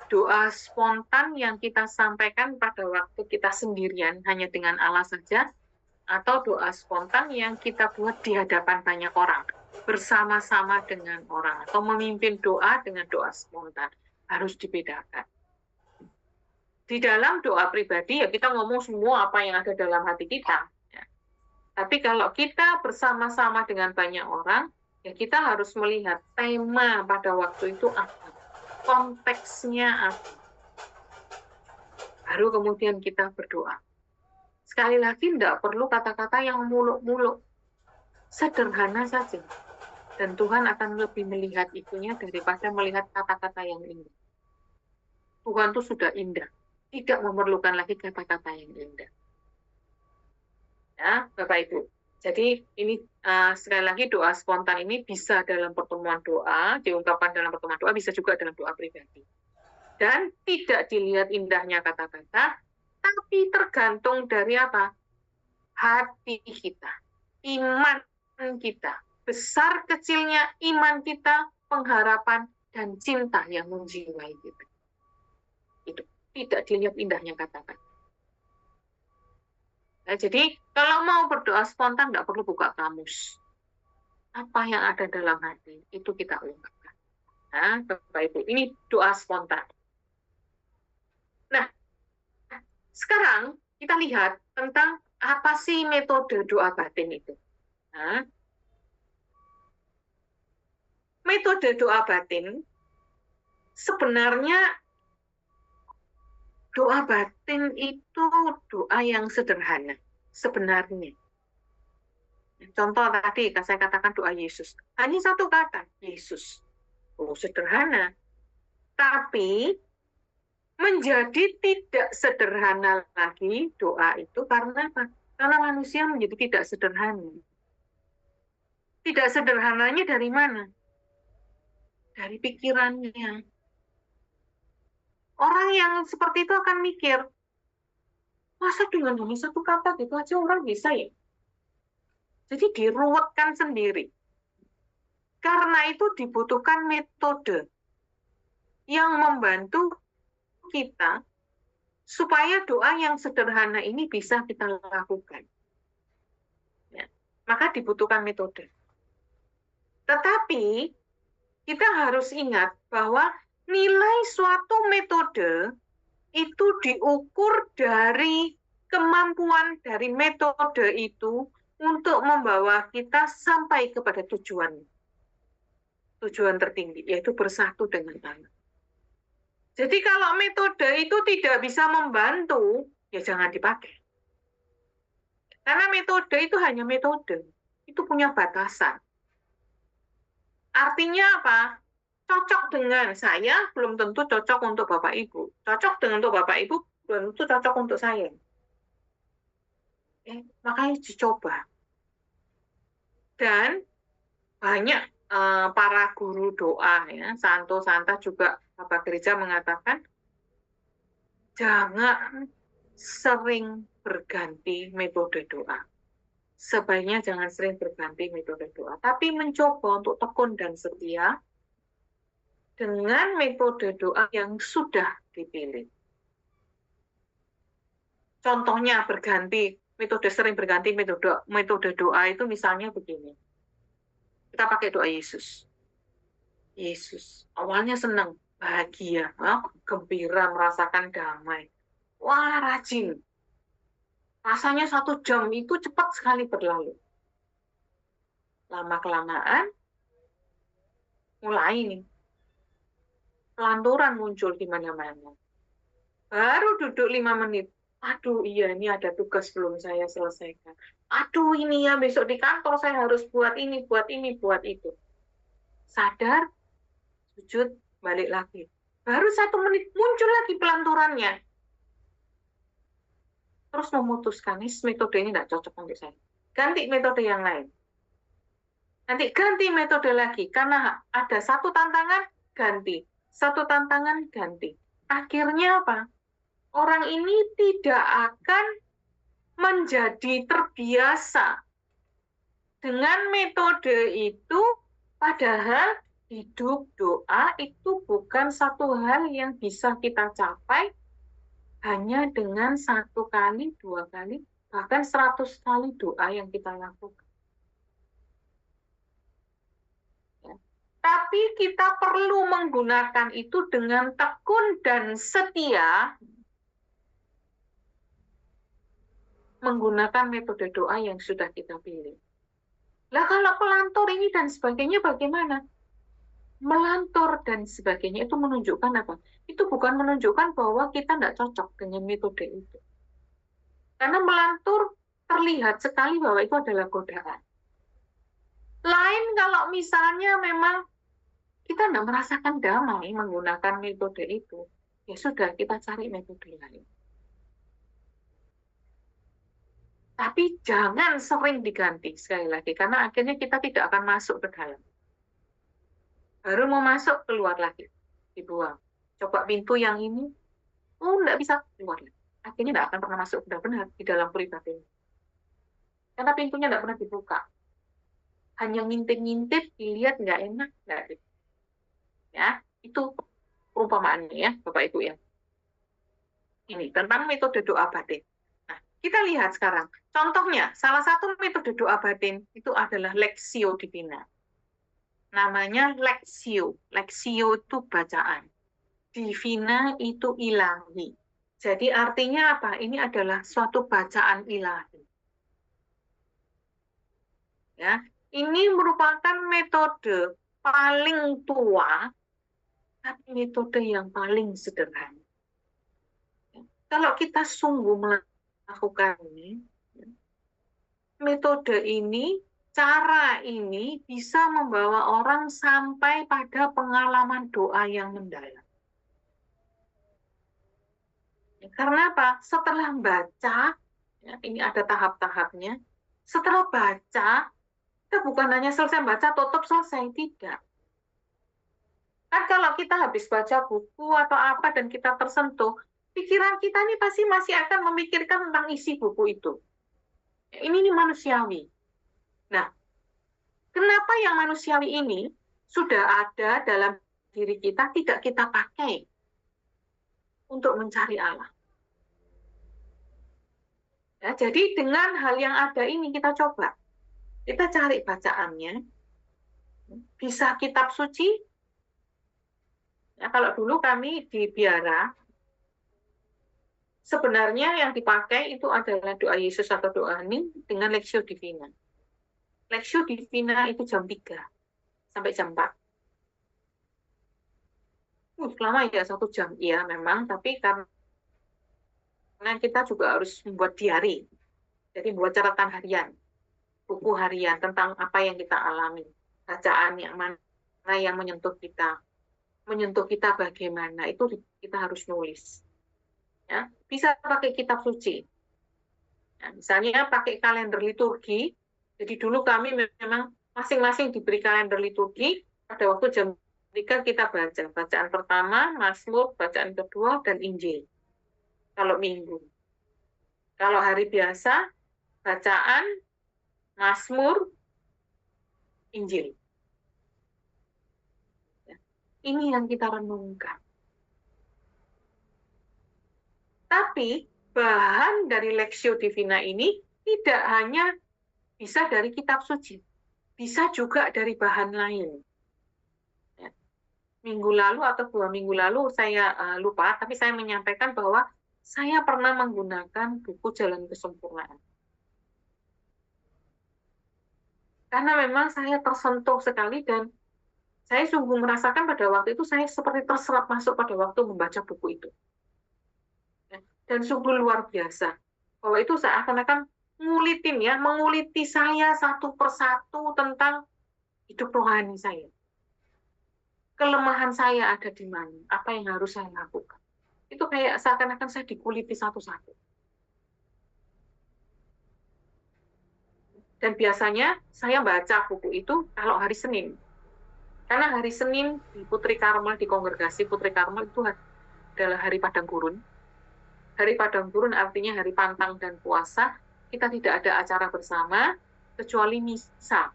doa spontan yang kita sampaikan pada waktu kita sendirian, hanya dengan Allah saja, atau doa spontan yang kita buat di hadapan banyak orang, bersama-sama dengan orang, atau memimpin doa dengan doa spontan. Harus dibedakan. Di dalam doa pribadi, ya kita ngomong semua apa yang ada dalam hati kita. Ya. Tapi kalau kita bersama-sama dengan banyak orang, ya kita harus melihat tema pada waktu itu apa, konteksnya apa. Baru kemudian kita berdoa. Sekali lagi, tidak perlu kata-kata yang muluk-muluk. Sederhana saja. Dan Tuhan akan lebih melihat itunya daripada melihat kata-kata yang indah. Tuhan itu sudah indah. Tidak memerlukan lagi kata-kata yang indah. Ya, Bapak Ibu. Jadi ini sekali lagi doa spontan ini bisa dalam pertemuan doa, diungkapkan dalam pertemuan doa, bisa juga dalam doa pribadi. Dan tidak dilihat indahnya kata-kata, tapi tergantung dari apa? Hati kita, iman kita, besar kecilnya iman kita, pengharapan, dan cinta yang menjiwai kita. Itu tidak dilihat indahnya kata-kata. Nah, jadi kalau mau berdoa spontan nggak perlu buka kamus. Apa yang ada dalam hati itu kita ungkapkan. Nah, Bapak Ibu, ini doa spontan. Nah, sekarang kita lihat tentang apa sih metode doa batin itu. Nah, metode doa batin sebenarnya doa batin itu doa yang sederhana, sebenarnya. Contoh tadi, saya katakan doa Yesus. Hanya satu kata, Yesus. Oh, sederhana. Tapi, menjadi tidak sederhana lagi doa itu karena apa? Karena manusia menjadi tidak sederhana. Tidak sederhananya dari mana? Dari pikirannya. Orang yang seperti itu akan mikir, masa dengan hanya satu kata gitu aja orang bisa ya? Jadi diruwetkan sendiri. Karena itu dibutuhkan metode yang membantu kita supaya doa yang sederhana ini bisa kita lakukan. Ya. Maka dibutuhkan metode. Tetapi kita harus ingat bahwa nilai suatu metode itu diukur dari kemampuan dari metode itu untuk membawa kita sampai kepada tujuan tertinggi, yaitu bersatu dengan Allah. Jadi kalau metode itu tidak bisa membantu, ya jangan dipakai. Karena metode itu hanya metode, itu punya batasan. Artinya apa? Cocok dengan saya belum tentu cocok untuk Bapak Ibu. Cocok dengan untuk Bapak Ibu belum tentu cocok untuk saya. Makanya dicoba. Dan banyak para guru doa, ya, Santo Santa juga Bapak Gereja mengatakan, jangan sering berganti metode doa. Sebaiknya jangan sering berganti metode doa, tapi mencoba untuk tekun dan setia dengan metode doa yang sudah dipilih. Contohnya berganti, metode sering berganti metode doa itu misalnya begini. Kita pakai doa Yesus. Yesus, awalnya senang, bahagia, gembira, merasakan damai. Wah, rajin. Rasanya 1 jam itu cepat sekali berlalu. Lama-kelamaan, mulai nih. Pelanturan muncul di mana-mana. Baru duduk 5 menit. Aduh, iya ini ada tugas belum saya selesaikan. Aduh, ini ya besok di kantor saya harus buat ini, buat ini, buat itu. Sadar, sujud, balik lagi. Baru 1 menit muncul lagi pelanturannya. Terus memutuskan, ini metode ini tidak cocok untuk saya. Ganti metode yang lain. Nanti ganti metode lagi, karena ada 1 tantangan, ganti. 1 tantangan, ganti. Akhirnya apa? Orang ini tidak akan menjadi terbiasa dengan metode itu, padahal hidup doa itu bukan satu hal yang bisa kita capai hanya dengan 1 kali, 2 kali, bahkan 100 kali doa yang kita lakukan. Ya. Tapi kita perlu menggunakan itu dengan tekun dan setia, menggunakan metode doa yang sudah kita pilih. Lah kalau pelantur ini dan sebagainya bagaimana? Melantur dan sebagainya itu menunjukkan apa? Itu bukan menunjukkan bahwa kita tidak cocok dengan metode itu. Karena melantur terlihat sekali bahwa itu adalah godaan. Lain kalau misalnya memang kita tidak merasakan damai menggunakan metode itu, ya sudah kita cari metode lain. Tapi jangan sering diganti sekali lagi, karena akhirnya kita tidak akan masuk ke dalam. Baru mau masuk, keluar lagi. Dibuang. Coba pintu yang ini, nggak bisa, keluar lagi. Akhirnya nggak akan pernah masuk benar-benar di dalam pribadi. Karena pintunya nggak pernah dibuka. Hanya ngintip-ngintip, dilihat nggak enak, nggak ada. Ya, itu perumpamaannya ya, Bapak Ibu ya. Ini tentang metode doa batin. Nah, kita lihat sekarang. Contohnya, salah satu metode doa batin itu adalah Lectio Divina. Namanya Lectio. Lectio itu bacaan. Divina itu ilahi. Jadi artinya apa? Ini adalah suatu bacaan ilahi. Ya, ini merupakan metode paling tua, tapi metode yang paling sederhana. Ya, kalau kita sungguh melakukan ini, metode ini, cara ini bisa membawa orang sampai pada pengalaman doa yang mendalam. Karena apa? Setelah baca, ya, ini ada tahap-tahapnya. Setelah baca, kita bukan hanya selesai baca, tutup, selesai. Tidak. Kan kalau kita habis baca buku atau apa dan kita tersentuh, pikiran kita ini pasti masih akan memikirkan tentang isi buku itu. Ini manusiawi. Nah, kenapa yang manusiawi ini sudah ada dalam diri kita, tidak kita pakai untuk mencari Allah? Ya, jadi dengan hal yang ada ini kita coba. Kita cari bacaannya. Bisa kitab suci. Ya, kalau dulu kami di Biara, sebenarnya yang dipakai itu adalah doa Yesus atau doa hening dengan Lectio Divina. Lectio Divina itu jam 3 sampai jam 4. Lama ya 1 jam. Iya memang, tapi karena kita juga harus membuat diary. Jadi membuat catatan harian. Buku harian tentang apa yang kita alami. Bacaan yang mana yang menyentuh kita. Menyentuh kita bagaimana. Itu kita harus nulis. Ya, bisa pakai kitab suci. Ya, misalnya pakai kalender liturgi. Jadi dulu kami memang masing-masing diberi kalender liturgi. Pada waktu jam 3 kita baca. Bacaan pertama, Mazmur, bacaan kedua, dan Injil. Kalau minggu. Kalau hari biasa, bacaan, Mazmur, Injil. Ya. Ini yang kita renungkan. Tapi bahan dari Lectio Divina ini tidak hanya bisa dari kitab suci, bisa juga dari bahan lain. Minggu lalu atau 2 minggu lalu saya lupa, tapi saya menyampaikan bahwa saya pernah menggunakan buku Jalan Kesempurnaan. Karena memang saya tersentuh sekali dan saya sungguh merasakan pada waktu itu saya seperti terserap masuk pada waktu membaca buku itu. Dan sungguh luar biasa. Bahwa itu seakan-akan menguliti saya satu persatu tentang hidup rohani saya. Kelemahan saya ada di mana, apa yang harus saya lakukan. Itu kayak seakan-akan saya dikuliti satu-satu. Dan biasanya saya baca buku itu kalau hari Senin. Karena hari Senin di Putri Karmel, di kongregasi Putri Karmel itu adalah hari padang gurun. Hari padang gurun artinya hari pantang dan puasa. Kita tidak ada acara bersama, kecuali misa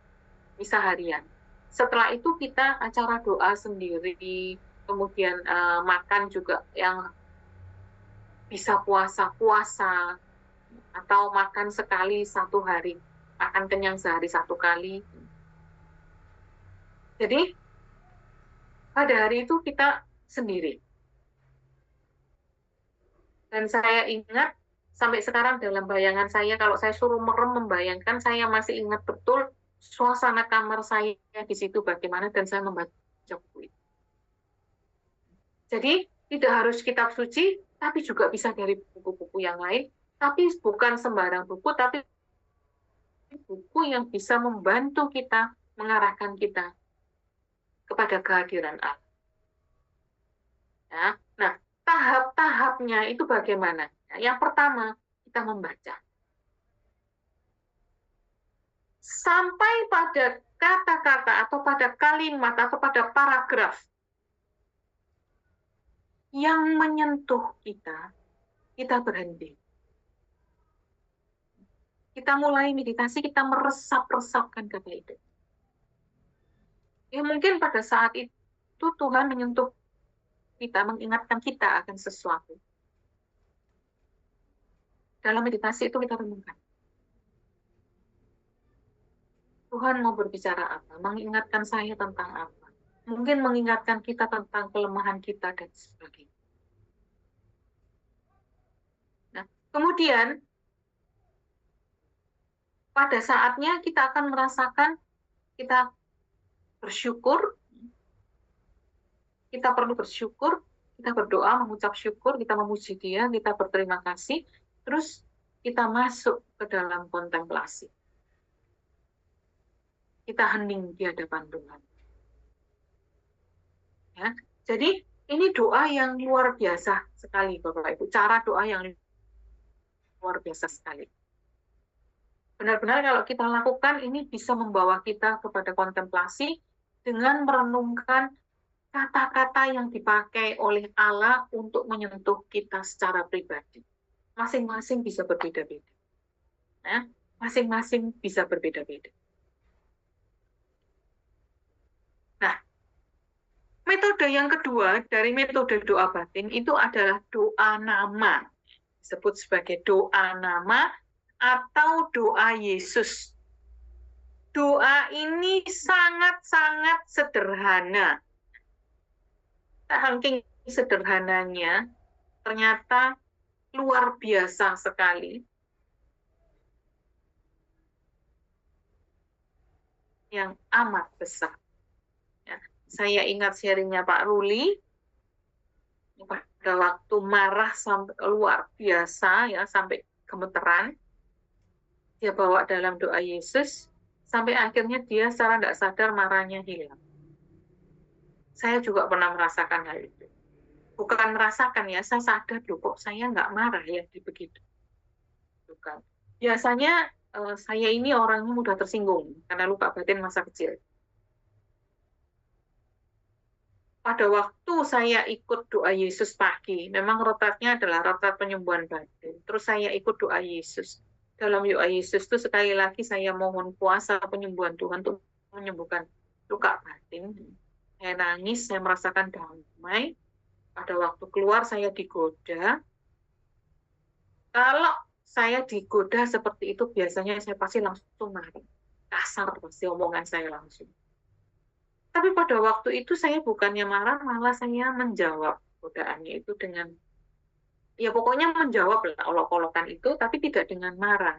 harian. Setelah itu kita acara doa sendiri, kemudian makan juga yang bisa puasa, atau makan sekali satu hari, makan kenyang sehari satu kali. Jadi pada hari itu kita sendiri. Dan saya ingat sampai sekarang dalam bayangan saya, kalau saya suruh merem membayangkan, saya masih ingat betul suasana kamar saya di situ bagaimana dan saya membaca buku itu. Jadi tidak harus kitab suci, tapi juga bisa dari buku-buku yang lain. Tapi bukan sembarang buku, tapi buku yang bisa membantu kita, mengarahkan kita kepada kehadiran Allah. Ya. Nah, tahap-tahapnya itu bagaimana? Yang pertama, kita membaca. Sampai pada kata-kata atau pada kalimat atau pada paragraf yang menyentuh kita, kita berhenti. Kita mulai meditasi, kita meresap-resapkan kata itu. Ya mungkin pada saat itu Tuhan menyentuh kita, mengingatkan kita akan sesuatu. Dalam meditasi itu kita renungkan. Tuhan mau berbicara apa? Mengingatkan saya tentang apa? Mungkin mengingatkan kita tentang kelemahan kita dan sebagainya. Nah, kemudian pada saatnya kita akan merasakan kita bersyukur, kita perlu bersyukur, kita berdoa, mengucap syukur, kita memuji Dia, kita berterima kasih, terus kita masuk ke dalam kontemplasi. Kita hening di hadapan Tuhan. Ya, jadi ini doa yang luar biasa sekali, Bapak Ibu. Cara doa yang luar biasa sekali. Benar-benar kalau kita lakukan, ini bisa membawa kita kepada kontemplasi dengan merenungkan kata-kata yang dipakai oleh Allah untuk menyentuh kita secara pribadi. Masing-masing bisa berbeda-beda. Nah, masing-masing bisa berbeda-beda. Nah, metode yang kedua dari metode doa batin itu adalah doa nama. Disebut sebagai doa nama atau doa Yesus. Doa ini sangat-sangat sederhana. Saking sederhananya, ternyata luar biasa sekali. Yang amat besar. Ya, saya ingat sharingnya Pak Ruli, pada waktu marah sampai luar biasa, ya sampai gemeteran, dia bawa dalam doa Yesus, sampai akhirnya dia secara tidak sadar marahnya hilang. Saya juga pernah merasakan hal itu. Bukan merasakan ya, saya sadar loh kok saya nggak marah ya di begitu. Bukan. Biasanya saya ini orangnya mudah tersinggung karena luka batin masa kecil. Pada waktu saya ikut doa Yesus pagi, memang retratnya adalah retrat penyembuhan batin. Terus saya ikut doa Yesus. Dalam doa Yesus itu sekali lagi saya mohon kuasa penyembuhan Tuhan untuk menyembuhkan luka batin. Saya nangis, saya merasakan damai. Pada waktu keluar saya digoda. Kalau saya digoda seperti itu, biasanya saya pasti langsung marah. Kasar pasti omongan saya langsung. Tapi pada waktu itu saya bukannya marah, malah saya menjawab godaannya itu dengan, ya pokoknya menjawab lah olok-olokan itu, tapi tidak dengan marah.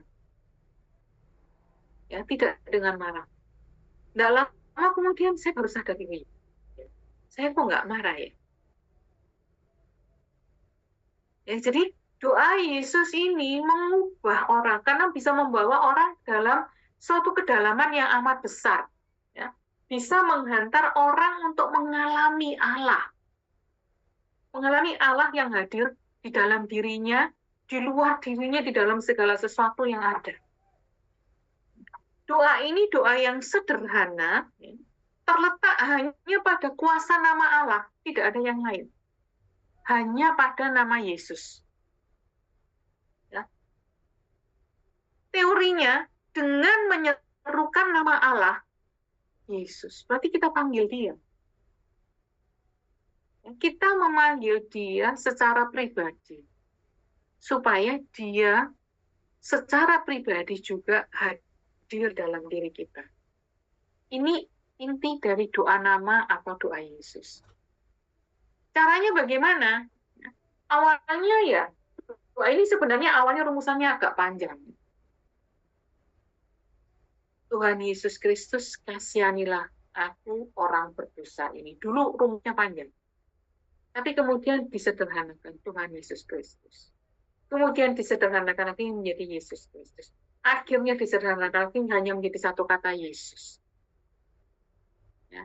Ya, tidak dengan marah. Nggak lama kemudian saya baru sadar ini. Saya kok nggak marah ya? Ya, jadi doa Yesus ini mengubah orang karena bisa membawa orang dalam suatu kedalaman yang amat besar. Ya. Bisa menghantar orang untuk mengalami Allah. Mengalami Allah yang hadir di dalam dirinya, di luar dirinya, di dalam segala sesuatu yang ada. Doa ini doa yang sederhana, ya, terletak hanya pada kuasa nama Allah, tidak ada yang lain. Hanya pada nama Yesus. Ya. Teorinya, dengan menyerukan nama Allah, Yesus, berarti kita panggil dia. Kita memanggil dia secara pribadi, supaya dia secara pribadi juga hadir dalam diri kita. Ini inti dari doa nama atau doa Yesus. Caranya bagaimana? Awalnya ya, doa ini sebenarnya awalnya rumusannya agak panjang. Tuhan Yesus Kristus, kasihanilah aku orang berdosa ini. Dulu rumusnya panjang. Tapi kemudian disederhanakan Tuhan Yesus Kristus. Kemudian disederhanakan lagi menjadi Yesus Kristus. Akhirnya disederhanakan lagi hanya menjadi satu kata Yesus. Ya,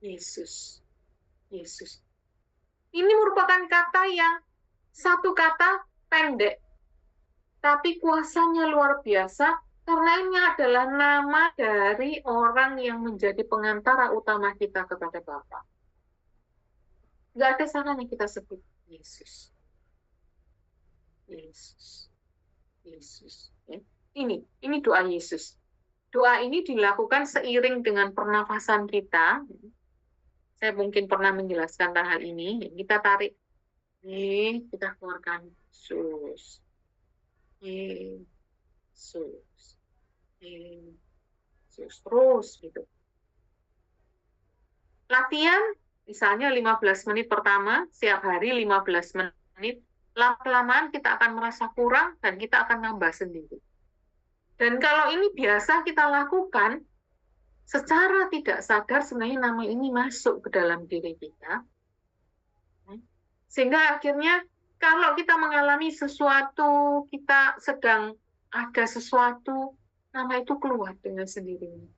Yesus. Yesus. Ini merupakan kata yang satu kata pendek, tapi kuasanya luar biasa karena ini adalah nama dari orang yang menjadi pengantara utama kita kepada Bapa. Nggak ada salahnya kita sebut Yesus. Yesus. Yesus. Ya. Ini doa Yesus. Doa ini dilakukan seiring dengan pernafasan kita. Saya mungkin pernah menjelaskan tentang hal ini. Kita tarik, kita keluarkan Yesus. Yesus. Yesus. Terus gitu. Latihan, misalnya 15 menit pertama, setiap hari 15 menit, lama-lamaan kita akan merasa kurang dan kita akan nambah sendiri. Dan kalau ini biasa kita lakukan, secara tidak sadar sebenarnya nama ini masuk ke dalam diri kita. Sehingga akhirnya kalau kita mengalami sesuatu, kita sedang ada sesuatu, nama itu keluar dengan sendirinya.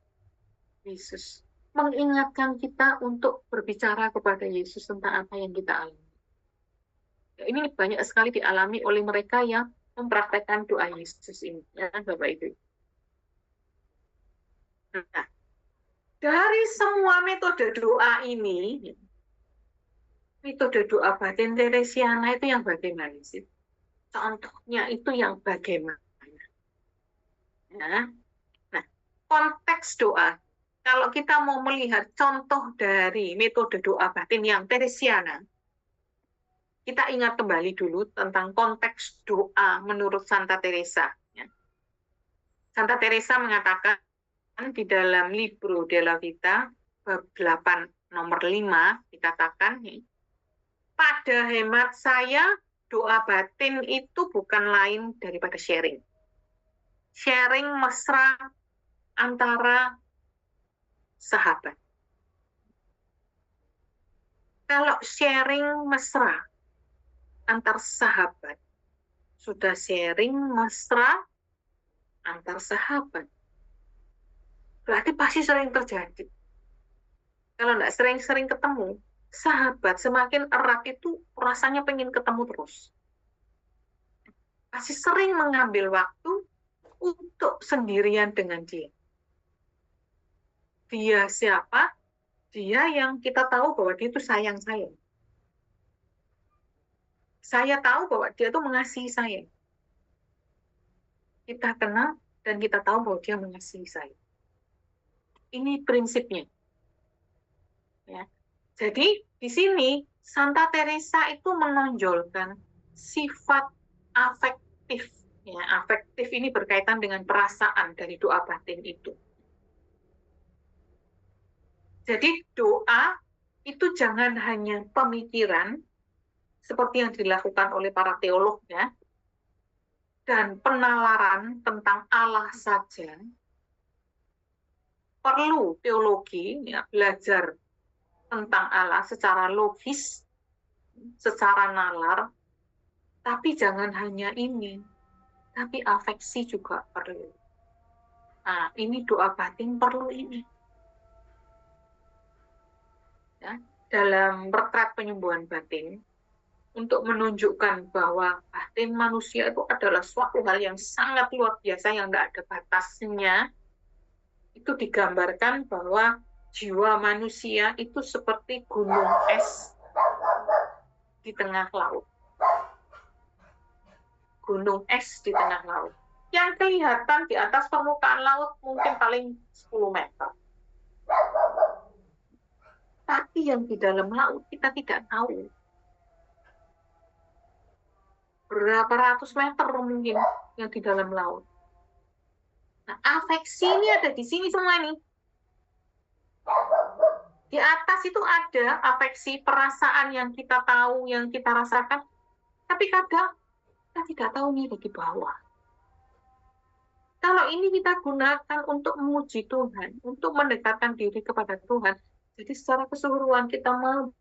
Yesus. Mengingatkan kita untuk berbicara kepada Yesus tentang apa yang kita alami. Ini banyak sekali dialami oleh mereka yang mempraktekkan doa Yesus ini, ya Bapak Ibu. Nah, dari semua metode doa ini, metode doa batin Teresiana itu yang bagaimana sih? Contohnya itu yang bagaimana? Ya. Nah, konteks doa. Kalau kita mau melihat contoh dari metode doa batin yang Teresiana, kita ingat kembali dulu tentang konteks doa menurut Santa Teresa. Santa Teresa mengatakan di dalam Libro della Vita, bab 8 nomor 5, dikatakan, pada hemat saya, doa batin itu bukan lain daripada sharing. Sharing mesra antara sahabat. Kalau sharing mesra antar sahabat, sudah sharing mesra antar sahabat, berarti pasti sering terjadi. Kalau nggak sering-sering ketemu, sahabat semakin erat itu rasanya pengen ketemu terus. Pasti sering mengambil waktu untuk sendirian dengan dia. Dia siapa? Dia yang kita tahu bahwa dia itu sayang saya. Saya tahu bahwa dia itu mengasihi saya. Kita kenal dan kita tahu bahwa dia mengasihi saya. Ini prinsipnya. Ya. Jadi di sini Santa Teresa itu menonjolkan sifat afektif. Ya, afektif ini berkaitan dengan perasaan dari doa batin itu. Jadi doa itu jangan hanya pemikiran seperti yang dilakukan oleh para teolog ya, dan penalaran tentang Allah saja. Perlu teologi ya, belajar tentang Allah secara logis, secara nalar, tapi jangan hanya ini, tapi afeksi juga perlu. Nah, ini doa batin perlu ini. Ya, dalam retret penyembuhan batin, untuk menunjukkan bahwa batin manusia itu adalah suatu hal yang sangat luar biasa, yang tidak ada batasnya, itu digambarkan bahwa jiwa manusia itu seperti gunung es di tengah laut. Gunung es di tengah laut. Yang kelihatan di atas permukaan laut mungkin paling 10 meter. Tapi yang di dalam laut kita tidak tahu. Berapa ratus meter mungkin yang di dalam laut. Nah, afeksi ini ada di sini semua nih. Di atas itu ada afeksi, perasaan yang kita tahu, yang kita rasakan. Tapi kadang kita tidak tahu nih di bawah. Kalau ini kita gunakan untuk memuji Tuhan, untuk mendekatkan diri kepada Tuhan, jadi secara keseluruhan kita mau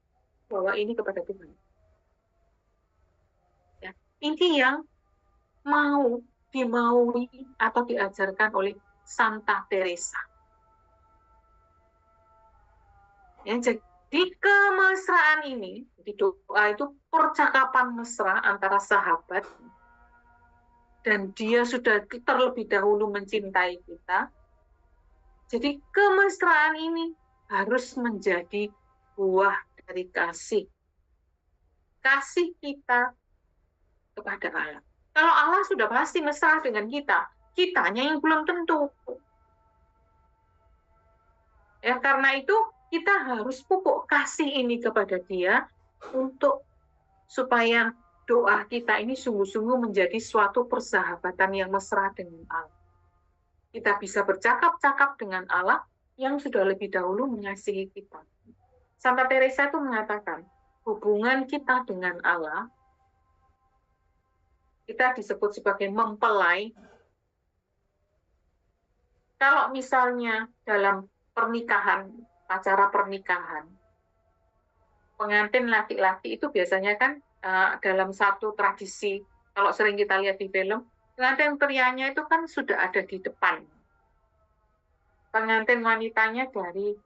bawa ini kepada Tuhan. Ya, ini yang mau dimaui atau diajarkan oleh Santa Teresa. Ya, jadi kemesraan ini, di doa itu percakapan mesra antara sahabat, dan dia sudah terlebih dahulu mencintai kita. Jadi kemesraan ini harus menjadi buah dari kasih. Kasih kita kepada Allah. Kalau Allah sudah pasti mesra dengan kita, kitanya yang belum tentu. Ya, karena itu kita harus pupuk kasih ini kepada Dia untuk supaya doa kita ini sungguh-sungguh menjadi suatu persahabatan yang mesra dengan Allah. Kita bisa bercakap-cakap dengan Allah yang sudah lebih dahulu mengasihi kita. Santa Teresa itu mengatakan, hubungan kita dengan Allah, kita disebut sebagai mempelai. Kalau misalnya dalam pernikahan, acara pernikahan, pengantin laki-laki itu biasanya kan dalam satu tradisi, kalau sering kita lihat di film, pengantin prianya itu kan sudah ada di depan. Pengantin wanitanya dari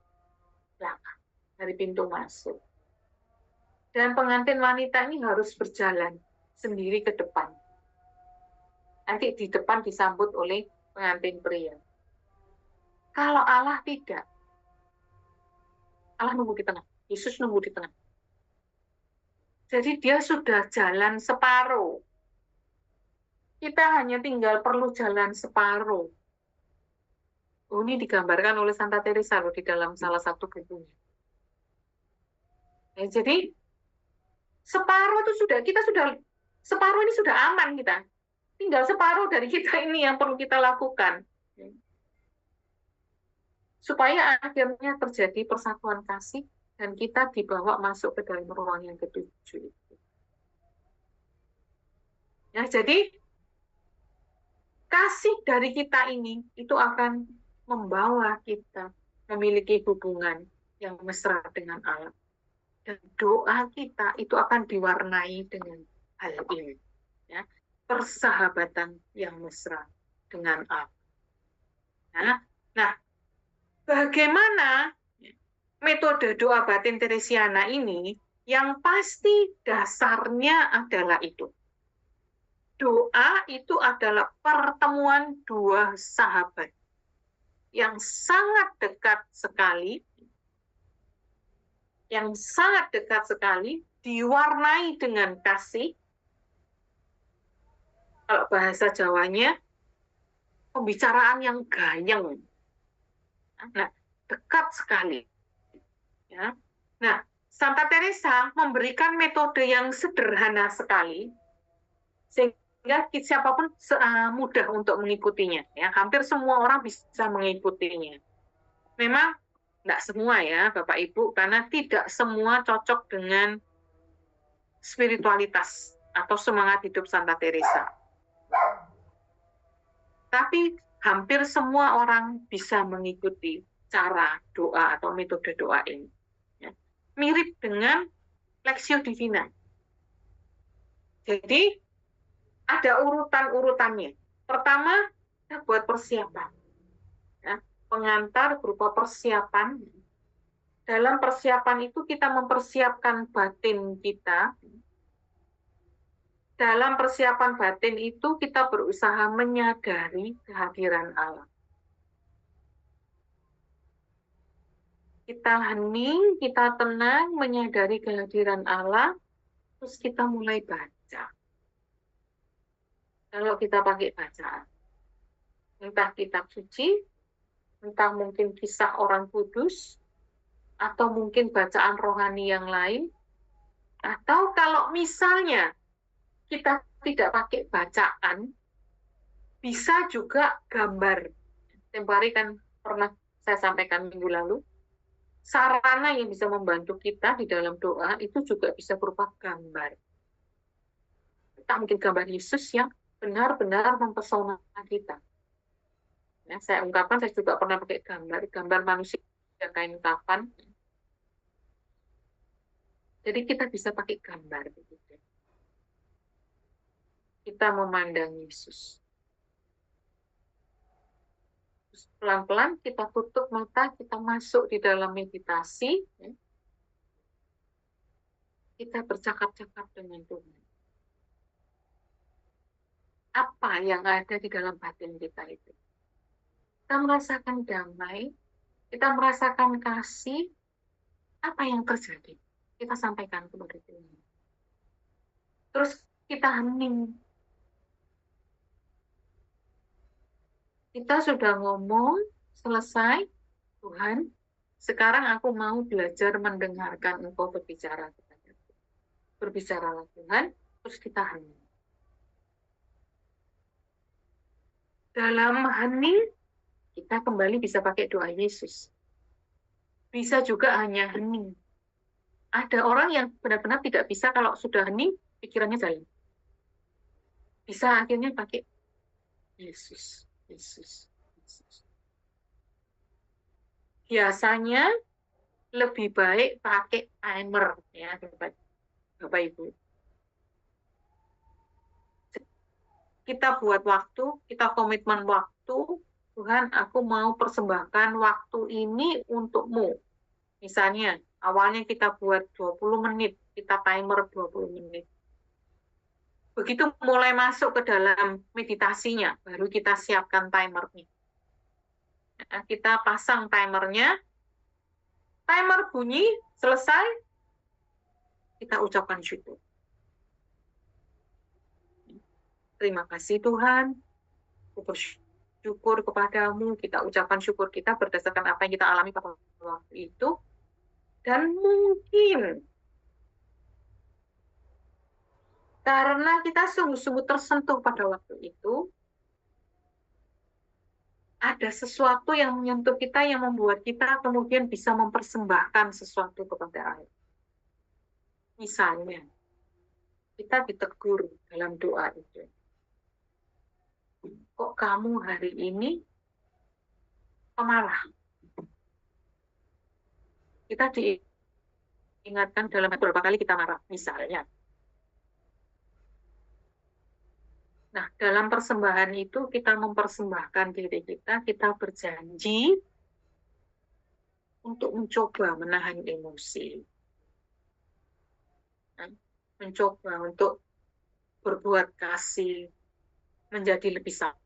belakang, dari pintu masuk. Dan pengantin wanita ini harus berjalan sendiri ke depan. Nanti di depan disambut oleh pengantin pria. Kalau Allah tidak, Allah nunggu di tengah. Yesus nunggu di tengah. Jadi dia sudah jalan separuh. Kita hanya tinggal perlu jalan separuh. Oh, ini digambarkan oleh Santa Teresa loh di dalam salah satu bukunya. Ya, jadi separuh itu kita sudah separuh ini sudah aman kita. Tinggal separuh dari kita ini yang perlu kita lakukan. Supaya akhirnya terjadi persatuan kasih dan kita dibawa masuk ke dalam ruang yang ketujuh itu. Ya, jadi kasih dari kita ini itu akan membawa kita memiliki hubungan yang mesra dengan Allah. Dan doa kita itu akan diwarnai dengan hal ini. Ya, persahabatan yang mesra dengan Allah. Nah, bagaimana metode doa batin Teresiana ini? Yang pasti dasarnya adalah itu. Doa itu adalah pertemuan dua sahabat yang sangat dekat sekali, diwarnai dengan kasih. Kalau bahasa Jawanya, pembicaraan yang gayeng. Nah, dekat sekali. Ya. Nah, Santa Teresa memberikan metode yang sederhana sekali, sehingga siapapun mudah untuk mengikutinya. Ya, hampir semua orang bisa mengikutinya. Memang tidak semua ya, Bapak Ibu, karena tidak semua cocok dengan spiritualitas atau semangat hidup Santa Teresa. Tapi hampir semua orang bisa mengikuti cara doa atau metode doa ini. Ya. Mirip dengan Lectio Divina. Jadi ada urutan-urutannya. Pertama, kita buat persiapan. Ya. Pengantar berupa persiapan. Dalam persiapan itu kita mempersiapkan batin kita. Dalam persiapan batin itu kita berusaha menyadari kehadiran Allah. Kita hening, kita tenang, menyadari kehadiran Allah, terus kita mulai baca. Kalau kita pakai bacaan, entah kitab suci, entah mungkin kisah orang kudus, atau mungkin bacaan rohani yang lain, atau kalau misalnya kita tidak pakai bacaan, bisa juga gambar. Tempoh hari kan pernah saya sampaikan minggu lalu, sarana yang bisa membantu kita di dalam doa itu juga bisa berupa gambar. Entah mungkin gambar Yesus yang benar-benar mempesona kita. Ya, saya ungkapkan, saya juga pernah pakai gambar manusia kain kafan. Jadi kita bisa pakai gambar. Begitu. Kita memandang Yesus. Pelan-pelan kita tutup mata, kita masuk di dalam meditasi. Kita bercakap-cakap dengan Tuhan. Apa yang ada di dalam batin kita itu? Kita merasakan damai, kita merasakan kasih, apa yang terjadi? Kita sampaikan kepada Tuhan. Terus kita hening. Kita sudah ngomong, selesai, Tuhan, sekarang aku mau belajar mendengarkan Engkau berbicara kepadaku. Berbicaralah Tuhan, terus kita hening. Dalam hening, kita kembali bisa pakai doa Yesus. Bisa juga hanya hening. Ada orang yang benar-benar tidak bisa kalau sudah hening, pikirannya jalan. Bisa akhirnya pakai Yesus. Yesus. Biasanya lebih baik pakai timer ya Bapak Ibu. Kita buat waktu, kita komitmen waktu, Tuhan aku mau persembahkan waktu ini untukmu. Misalnya, awalnya kita buat 20 menit, kita timer 20 menit. Begitu mulai masuk ke dalam meditasinya, baru kita siapkan timernya. Nah, kita pasang timernya, timer bunyi, selesai, kita ucapkan syukur. Terima kasih Tuhan, aku bersyukur kepadamu, kita ucapkan syukur kita berdasarkan apa yang kita alami pada waktu itu, dan mungkin karena kita sungguh-sungguh tersentuh pada waktu itu, ada sesuatu yang menyentuh kita yang membuat kita kemudian bisa mempersembahkan sesuatu kepada Allah. Misalnya, kita ditegur dalam doa itu. Kok kamu hari ini pemarah? Kita diingatkan dalam beberapa kali kita marah, misalnya. Nah, dalam persembahan itu kita mempersembahkan diri kita berjanji untuk mencoba menahan emosi. Mencoba untuk berbuat kasih, menjadi lebih sabar.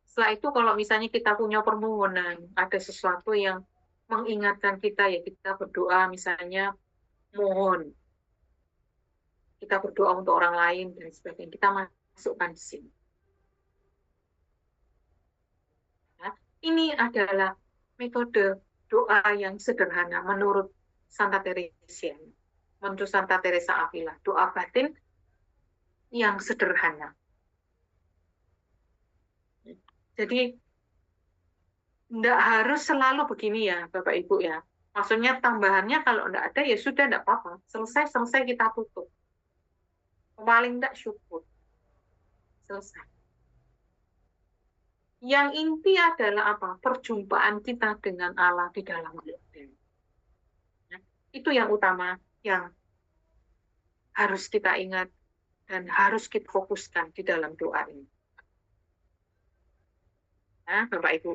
Setelah itu kalau misalnya kita punya permohonan, ada sesuatu yang mengingatkan kita, ya kita berdoa misalnya mohon. Kita berdoa untuk orang lain dan sebagainya. Kita masukkan di sini. Nah, ini adalah metode doa yang sederhana menurut Santa Teresia, menurut Santa Teresa Avila, doa batin yang sederhana. Jadi tidak harus selalu begini ya Bapak Ibu ya. Maksudnya tambahannya kalau tidak ada ya sudah tidak apa-apa. Selesai kita tutup. Paling tidak syukur. Selesai. Yang inti adalah apa? Perjumpaan kita dengan Allah di dalam doa. Itu yang utama yang harus kita ingat dan harus kita fokuskan di dalam doa ini. Nah, Bapak Ibu.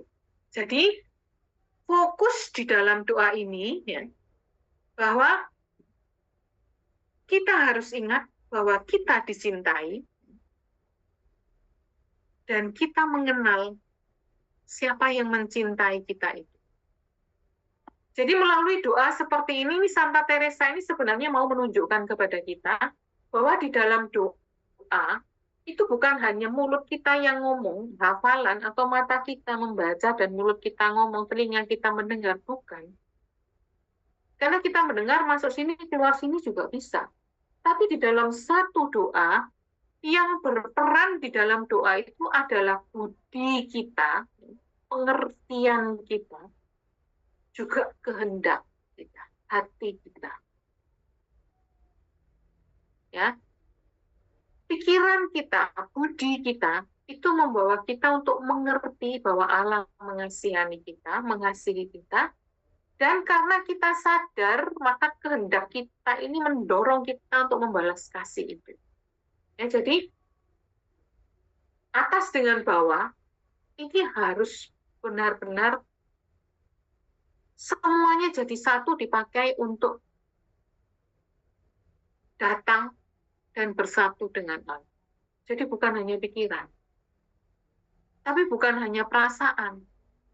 Jadi fokus di dalam doa ini ya, bahwa kita harus ingat bahwa kita dicintai dan kita mengenal siapa yang mencintai kita itu. Jadi melalui doa seperti ini, Santa Teresa ini sebenarnya mau menunjukkan kepada kita bahwa di dalam doa itu bukan hanya mulut kita yang ngomong, hafalan, atau mata kita membaca dan mulut kita ngomong, telinga kita mendengar, bukan. Karena kita mendengar masuk sini, keluar sini juga bisa. Tapi di dalam satu doa, yang berperan di dalam doa itu adalah budi kita, pengertian kita, juga kehendak kita, hati kita. Ya. Pikiran kita, budi kita, itu membawa kita untuk mengerti bahwa Allah mengasihani kita, mengasihi kita, dan karena kita sadar, maka kehendak kita ini mendorong kita untuk membalas kasih itu. Ya, jadi, atas dengan bawah, ini harus benar-benar semuanya jadi satu dipakai untuk datang dan bersatu dengan Allah. Jadi bukan hanya pikiran, tapi bukan hanya perasaan.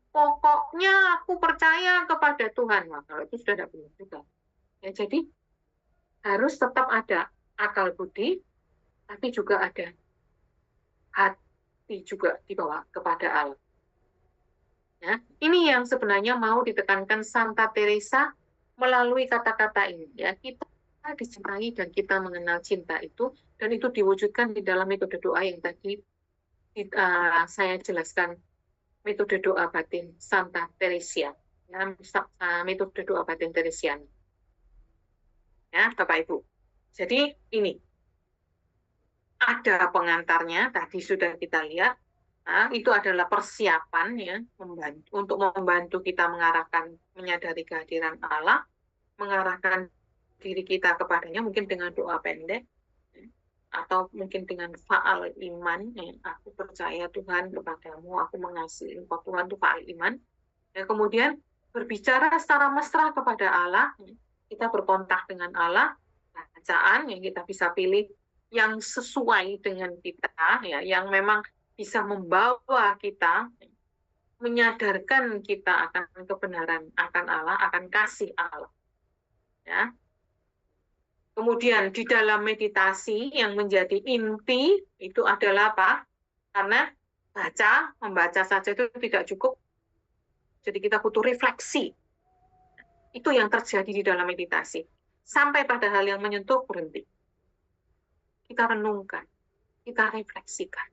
Pokoknya aku percaya kepada Tuhan. Nah, kalau itu sudah tidak benar juga. Ya, jadi harus tetap ada akal budi, tapi juga ada hati juga dibawa kepada Allah. Ya, ini yang sebenarnya mau ditekankan Santa Teresa melalui kata-kata ini. Ya, kita dicintai dan kita mengenal cinta itu, dan itu diwujudkan di dalam metode doa yang tadi saya jelaskan, metode doa batin Santa Teresia. Ya, metode doa batin Teresian. Ya, Bapak Ibu. Jadi ini ada pengantarnya, tadi sudah kita lihat. Nah, itu adalah persiapan ya, untuk membantu kita mengarahkan, menyadari kehadiran Allah, mengarahkan diri kita kepadanya, mungkin dengan doa pendek, atau mungkin dengan faal iman, ya, aku percaya Tuhan kepadamu, aku mengasihi engkau Tuhan, itu faal iman. Ya, kemudian berbicara secara mesra kepada Allah, kita berkontak dengan Allah, bacaan yang kita bisa pilih yang sesuai dengan kita, ya, yang memang bisa membawa kita, menyadarkan kita akan kebenaran, akan Allah, akan kasih Allah. Ya. Kemudian di dalam meditasi yang menjadi inti itu adalah apa? Karena membaca saja itu tidak cukup. Jadi kita butuh refleksi. Itu yang terjadi di dalam meditasi. Sampai pada hal yang menyentuh, berhenti. Kita renungkan, kita refleksikan.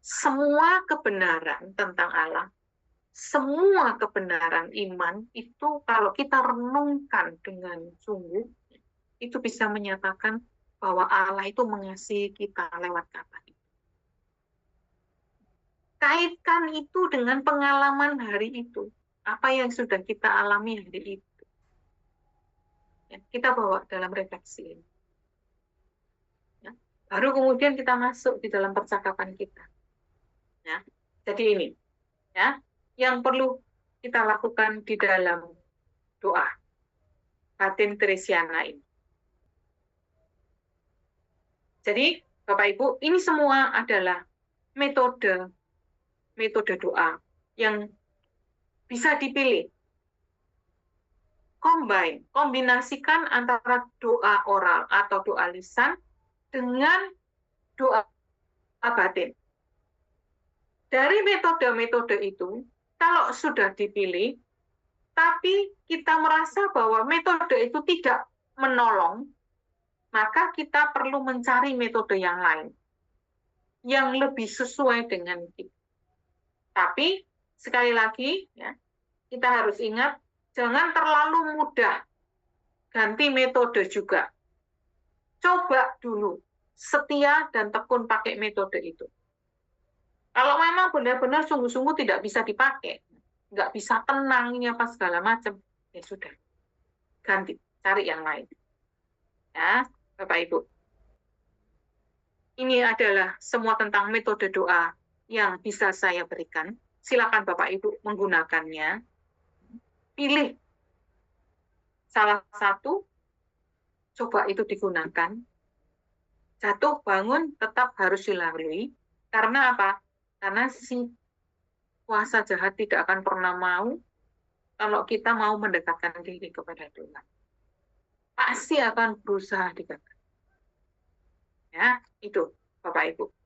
Semua kebenaran tentang Allah, semua kebenaran iman itu kalau kita renungkan dengan sungguh, itu bisa menyatakan bahwa Allah itu mengasihi kita lewat kata itu. Kaitkan itu dengan pengalaman hari itu, apa yang sudah kita alami hari itu. Ya, kita bawa dalam refleksi ini. Ya, baru kemudian kita masuk di dalam percakapan kita. Ya, jadi ini, ya, yang perlu kita lakukan di dalam doa batin Teresiana ini. Jadi, Bapak Ibu, ini semua adalah metode doa yang bisa dipilih. Kombinasikan antara doa oral atau doa lisan dengan doa batin. Dari metode-metode itu, kalau sudah dipilih, tapi kita merasa bahwa metode itu tidak menolong, maka kita perlu mencari metode yang lain yang lebih sesuai dengan kita. Tapi sekali lagi, ya, kita harus ingat, jangan terlalu mudah ganti metode juga. Coba dulu, setia dan tekun pakai metode itu. Kalau memang benar-benar sungguh-sungguh tidak bisa dipakai, nggak bisa tenang, ini apa segala macam, ya sudah, ganti, cari yang lain. Ya, Bapak Ibu. Ini adalah semua tentang metode doa yang bisa saya berikan. Silakan Bapak Ibu menggunakannya. Pilih salah satu, coba itu digunakan. Jatuh bangun tetap harus dilalui. Karena apa? Karena si kuasa jahat tidak akan pernah mau kalau kita mau mendekatkan diri kepada Tuhan. Pasti akan berusaha digagal. Ya, itu Bapak Ibu.